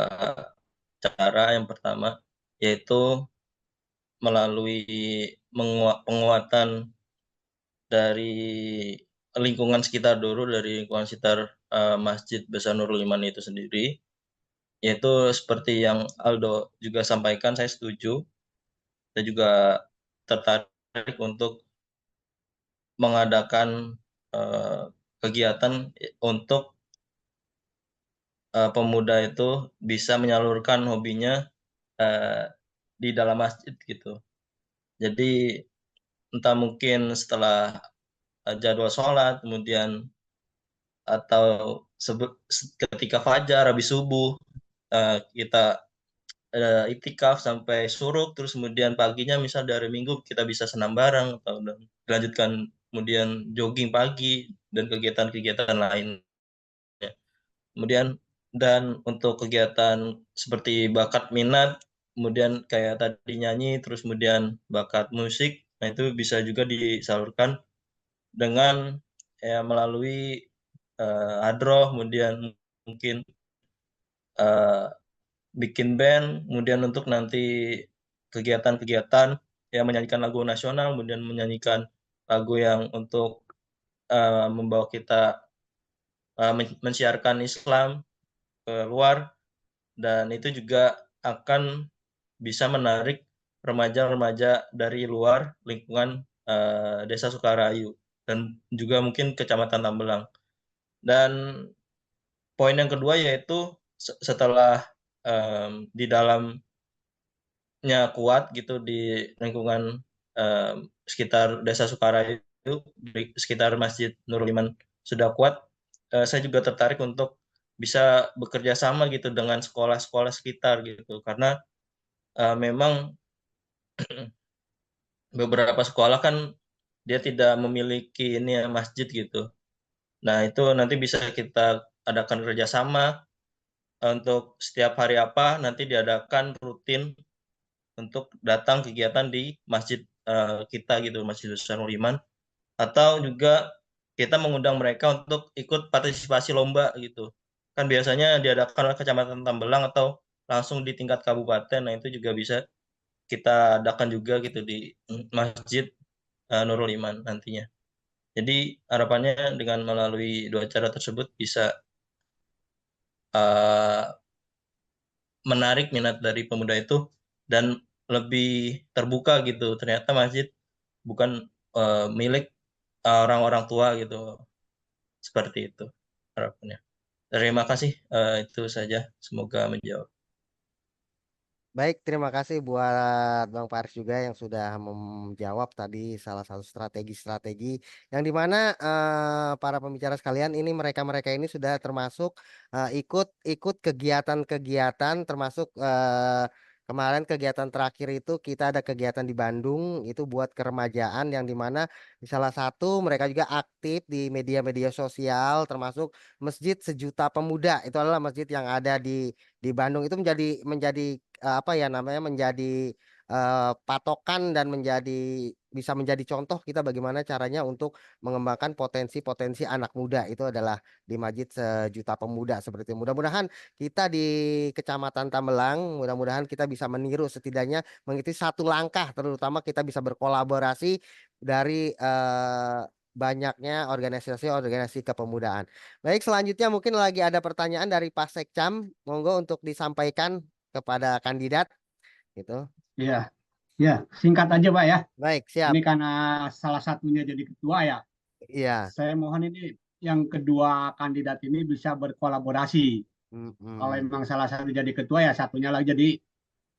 cara. Yang pertama yaitu melalui penguatan dari lingkungan sekitar dulu, dari lingkungan sekitar Masjid Besar Nurul Iman itu sendiri, yaitu seperti yang Aldo juga sampaikan, saya setuju. Saya juga tertarik untuk mengadakan kegiatan untuk pemuda itu bisa menyalurkan hobinya di dalam masjid gitu. Jadi entah mungkin setelah jadwal sholat, kemudian atau ketika fajar, habis subuh, kita itikaf sampai suruk, terus kemudian paginya misal dari Minggu kita bisa senam bareng atau dilanjutkan kemudian jogging pagi dan kegiatan-kegiatan lain. Kemudian dan untuk kegiatan seperti bakat minat, kemudian kayak tadi nyanyi, terus kemudian bakat musik, nah itu bisa juga disalurkan dengan melalui hadroh, kemudian mungkin bikin band, kemudian untuk nanti kegiatan-kegiatan yang menyanyikan lagu nasional, kemudian menyanyikan lagu yang untuk membawa kita mensiarkan Islam ke luar, dan itu juga akan bisa menarik remaja-remaja dari luar lingkungan Desa Sukarayu dan juga mungkin Kecamatan Tambelang. Dan poin yang kedua yaitu setelah di dalamnya kuat gitu di lingkungan sekitar Desa Sukarayu, di sekitar Masjid Nurul Iman sudah kuat, saya juga tertarik untuk bisa bekerja sama gitu dengan sekolah-sekolah sekitar gitu, karena memang beberapa sekolah kan dia tidak memiliki masjid gitu. Nah itu nanti bisa kita adakan kerjasama untuk setiap hari nanti diadakan rutin untuk datang kegiatan di masjid kita gitu, Masjid Besar Nurul Iman, atau juga kita mengundang mereka untuk ikut partisipasi lomba gitu. Kan biasanya diadakan oleh Kecamatan Tambelang atau langsung di tingkat kabupaten. Nah, itu juga bisa kita adakan juga gitu di Masjid Nurul Iman nantinya. Jadi harapannya dengan melalui dua cara tersebut bisa menarik minat dari pemuda itu dan lebih terbuka gitu. Ternyata masjid bukan milik orang-orang tua gitu. Seperti itu harapannya. Terima kasih, itu saja. Semoga menjawab. Baik, terima kasih buat Bang Faris juga yang sudah menjawab tadi salah satu strategi-strategi yang dimana para pembicara sekalian ini mereka-mereka ini sudah termasuk ikut kegiatan-kegiatan termasuk kemarin kegiatan terakhir itu kita ada kegiatan di Bandung itu buat keremajaan yang dimana di salah satu mereka juga aktif di media-media sosial termasuk Masjid Sejuta Pemuda itu adalah masjid yang ada di Bandung itu menjadi apa ya namanya menjadi patokan dan bisa menjadi contoh kita bagaimana caranya untuk mengembangkan potensi-potensi anak muda itu adalah di Masjid Sejuta Pemuda seperti itu. Mudah-mudahan kita di Kecamatan Tambelang, mudah-mudahan kita bisa meniru setidaknya mengikuti satu langkah, terutama kita bisa berkolaborasi dari banyaknya organisasi-organisasi kepemudaan. Baik, selanjutnya mungkin lagi ada pertanyaan dari Pak Sekcam, monggo untuk disampaikan kepada kandidat gitu. Iya, ya, singkat aja Pak ya. Baik, siap. Ini karena salah satunya jadi ketua ya. Iya. Saya mohon ini yang kedua kandidat ini bisa berkolaborasi. Kalau Mm-mm. memang salah satu jadi ketua ya satunya lagi jadi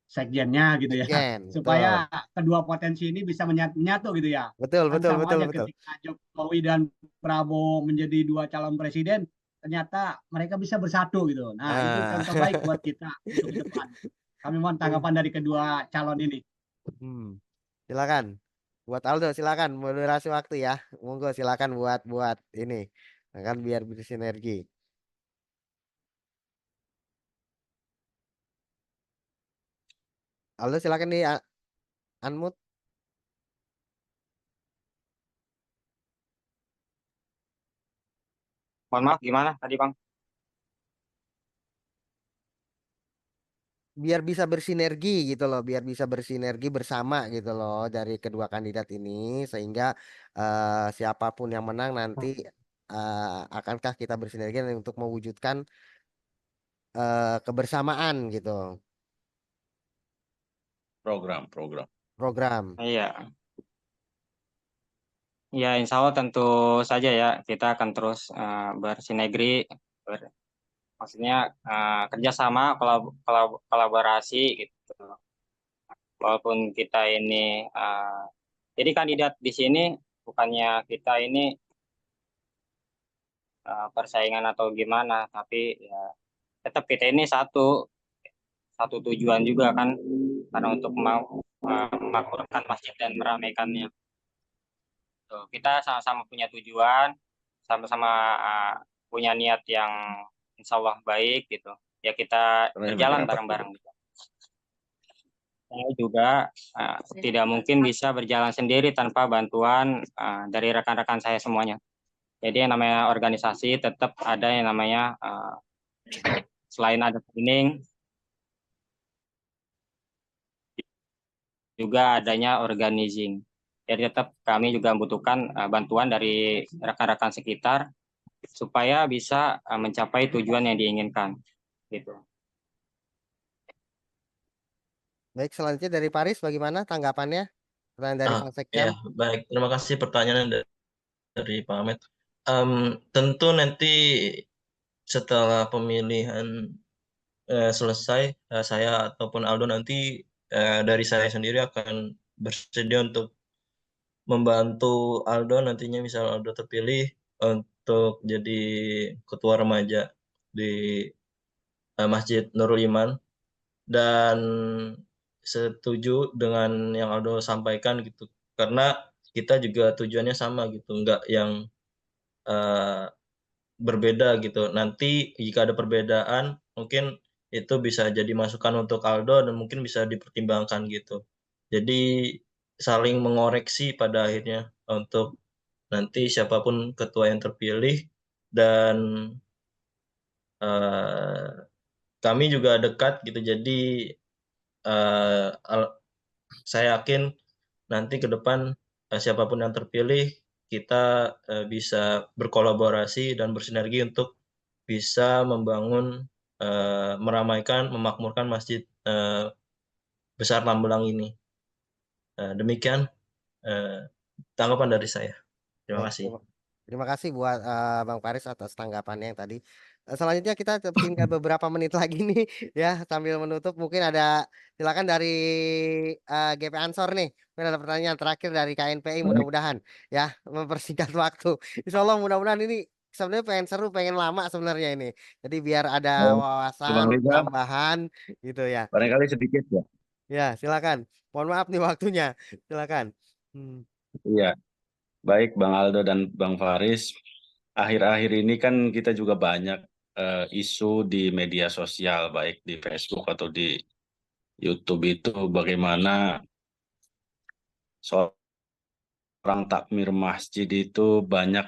sekjennya gitu ya. Sekjen, Supaya betul. kedua potensi ini bisa menyatu gitu ya. Betul, Kan betul, sama betul, aja betul. ketika Jokowi dan Prabowo menjadi dua calon presiden, ternyata mereka bisa bersatu gitu. Nah, itu Ah. contoh baik buat kita untuk ke depan. Kami mohon tanggapan dari kedua calon ini. Silakan. Buat Aldo silakan moderasi waktu ya. Monggo silakan buat ini. Kan biar bersinergi. Aldo silakan di unmute. Mohon maaf, gimana tadi Bang? Biar bisa bersinergi gitu loh, biar bisa bersinergi bersama gitu loh dari kedua kandidat ini sehingga siapapun yang menang nanti akankah kita bersinergi untuk mewujudkan kebersamaan gitu Program. program. Iya. Ya, insya Allah tentu saja ya kita akan terus bersinergi, maksudnya kerjasama, kolaborasi gitu. Walaupun kita ini jadi kandidat di sini bukannya kita ini persaingan atau gimana, tapi ya tetap kita ini satu tujuan juga kan, karena untuk mau memakmurkan masjid dan meramaikannya. Tuh, kita sama-sama punya tujuan, sama-sama punya niat yang insya Allah baik gitu. Ya kita berjalan bareng-bareng gitu. Saya juga tidak mungkin bisa berjalan sendiri tanpa bantuan dari rekan-rekan saya semuanya. Jadi yang namanya organisasi tetap ada yang namanya selain ada training, juga adanya organizing. Jadi tetap kami juga membutuhkan bantuan dari rekan-rekan sekitar supaya bisa mencapai tujuan yang diinginkan. Gitu. Baik, selanjutnya dari Paris bagaimana tanggapannya? Pertanyaan dari Pak Sekjam. Ya, baik. Terima kasih pertanyaan dari Pak Ahmed. Tentu nanti setelah pemilihan selesai, saya ataupun Aldo nanti dari saya sendiri akan bersedia untuk membantu Aldo nantinya, misal Aldo terpilih untuk jadi ketua remaja di Masjid Nurul Iman, dan setuju dengan yang Aldo sampaikan gitu, karena kita juga tujuannya sama gitu, nggak yang berbeda gitu. Nanti jika ada perbedaan mungkin itu bisa jadi masukan untuk Aldo dan mungkin bisa dipertimbangkan gitu. Jadi saling mengoreksi pada akhirnya untuk nanti siapapun ketua yang terpilih, dan kami juga dekat gitu. Jadi saya yakin nanti ke depan siapapun yang terpilih kita bisa berkolaborasi dan bersinergi untuk bisa membangun, meramaikan, memakmurkan masjid besar Tambelang ini. Demikian tanggapan dari saya. Terima Baik, kasih. terima kasih buat Bang Faris atas tanggapannya yang tadi. Selanjutnya kita tinggal beberapa menit lagi nih ya sambil menutup, mungkin ada silakan dari GP Ansor nih. Mungkin ada pertanyaan terakhir dari KNPI, Baik. mudah-mudahan ya mempersingkat waktu. Insya Allah mudah-mudahan ini sebenarnya pengen seru, pengen lama sebenarnya ini. Jadi biar ada Bang wawasan Riza, tambahan gitu ya. barangkali sedikit ya. Ya, silakan. Mohon maaf nih waktunya. Silakan. Iya, baik Bang Aldo dan Bang Faris. Akhir-akhir ini kan kita juga banyak isu di media sosial, baik di Facebook atau di YouTube itu bagaimana seorang takmir masjid itu banyak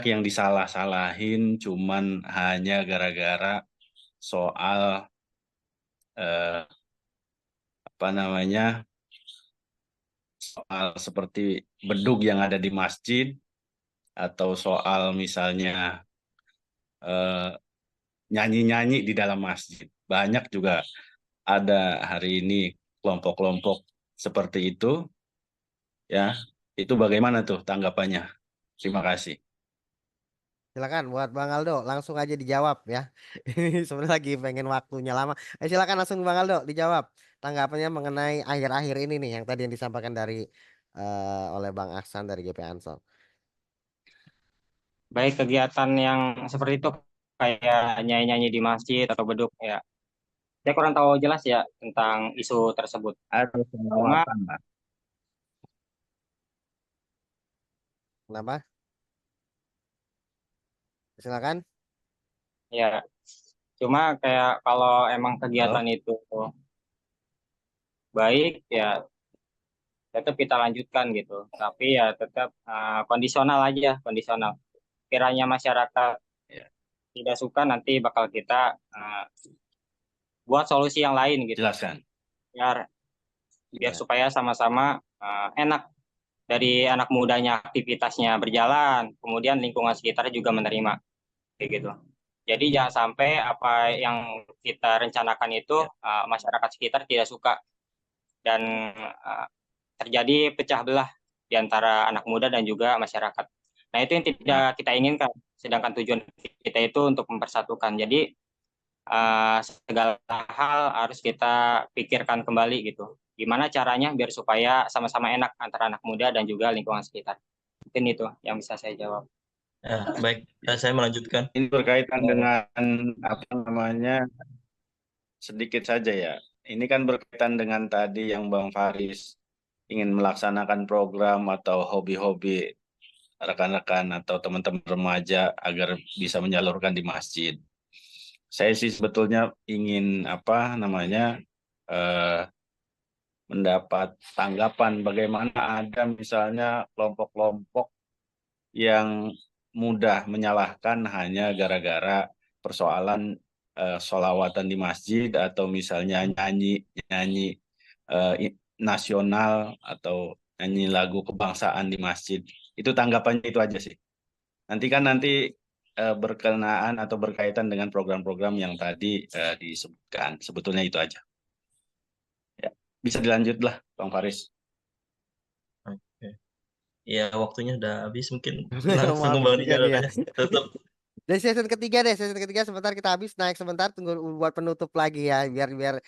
yang disalah-salahin cuman hanya gara-gara soal soal seperti bedug yang ada di masjid, atau soal misalnya nyanyi-nyanyi di dalam masjid. Banyak juga ada hari ini kelompok-kelompok seperti itu, ya. Itu bagaimana tuh tanggapannya? Terima kasih. Silakan buat Bang Aldo, langsung aja dijawab ya. Ini sebenarnya lagi pengen waktunya lama. Silakan langsung Bang Aldo dijawab tanggapannya mengenai akhir-akhir ini nih yang tadi yang disampaikan dari oleh Bang Ahsan dari GP Ansor. Baik, kegiatan yang seperti itu kayak nyanyi-nyanyi di masjid atau beduk ya. Saya kurang tahu jelas ya tentang isu tersebut. Ada Cuma pengawasan, Pak. Kenapa? Silakan. ya, cuma kayak kalau emang kegiatan itu baik ya tetap kita lanjutkan gitu. Tapi ya tetap kondisional aja, kondisional. Kiranya masyarakat tidak suka, nanti bakal kita buat solusi yang lain gitu. Jelaskan. Biar supaya sama-sama enak, dari anak mudanya aktivitasnya berjalan, kemudian lingkungan sekitar juga menerima kayak gitu. Jadi jangan sampai apa yang kita rencanakan itu masyarakat sekitar tidak suka dan terjadi pecah belah di antara anak muda dan juga masyarakat. Nah, itu yang tidak kita inginkan. Sedangkan tujuan kita itu untuk mempersatukan. Jadi segala hal harus kita pikirkan kembali gitu. Gimana caranya biar supaya sama-sama enak antara anak muda dan juga lingkungan sekitar. Mungkin itu yang bisa saya jawab. Ya, baik, saya melanjutkan. Ini berkaitan dengan sedikit saja ya. Ini kan berkaitan dengan tadi yang Bang Faris ingin melaksanakan program atau hobi-hobi rekan-rekan atau teman-teman remaja agar bisa menyalurkan di masjid. Saya sih sebetulnya ingin mendapat tanggapan bagaimana ada misalnya kelompok-kelompok yang mudah menyalahkan hanya gara-gara persoalan sholawatan di masjid atau misalnya nyanyi nasional atau nyanyi lagu kebangsaan di masjid. Itu tanggapannya itu aja sih. Nanti berkenaan atau berkaitan dengan program-program yang tadi disebutkan. Sebetulnya itu aja. Ya, bisa dilanjutlah, Bang Faris. Oke. Ya, waktunya udah habis, mungkin Maaf, langsung kembali iya, iya. tutup. Dari season ketiga sebentar kita habis, naik sebentar, tunggu buat penutup lagi ya biar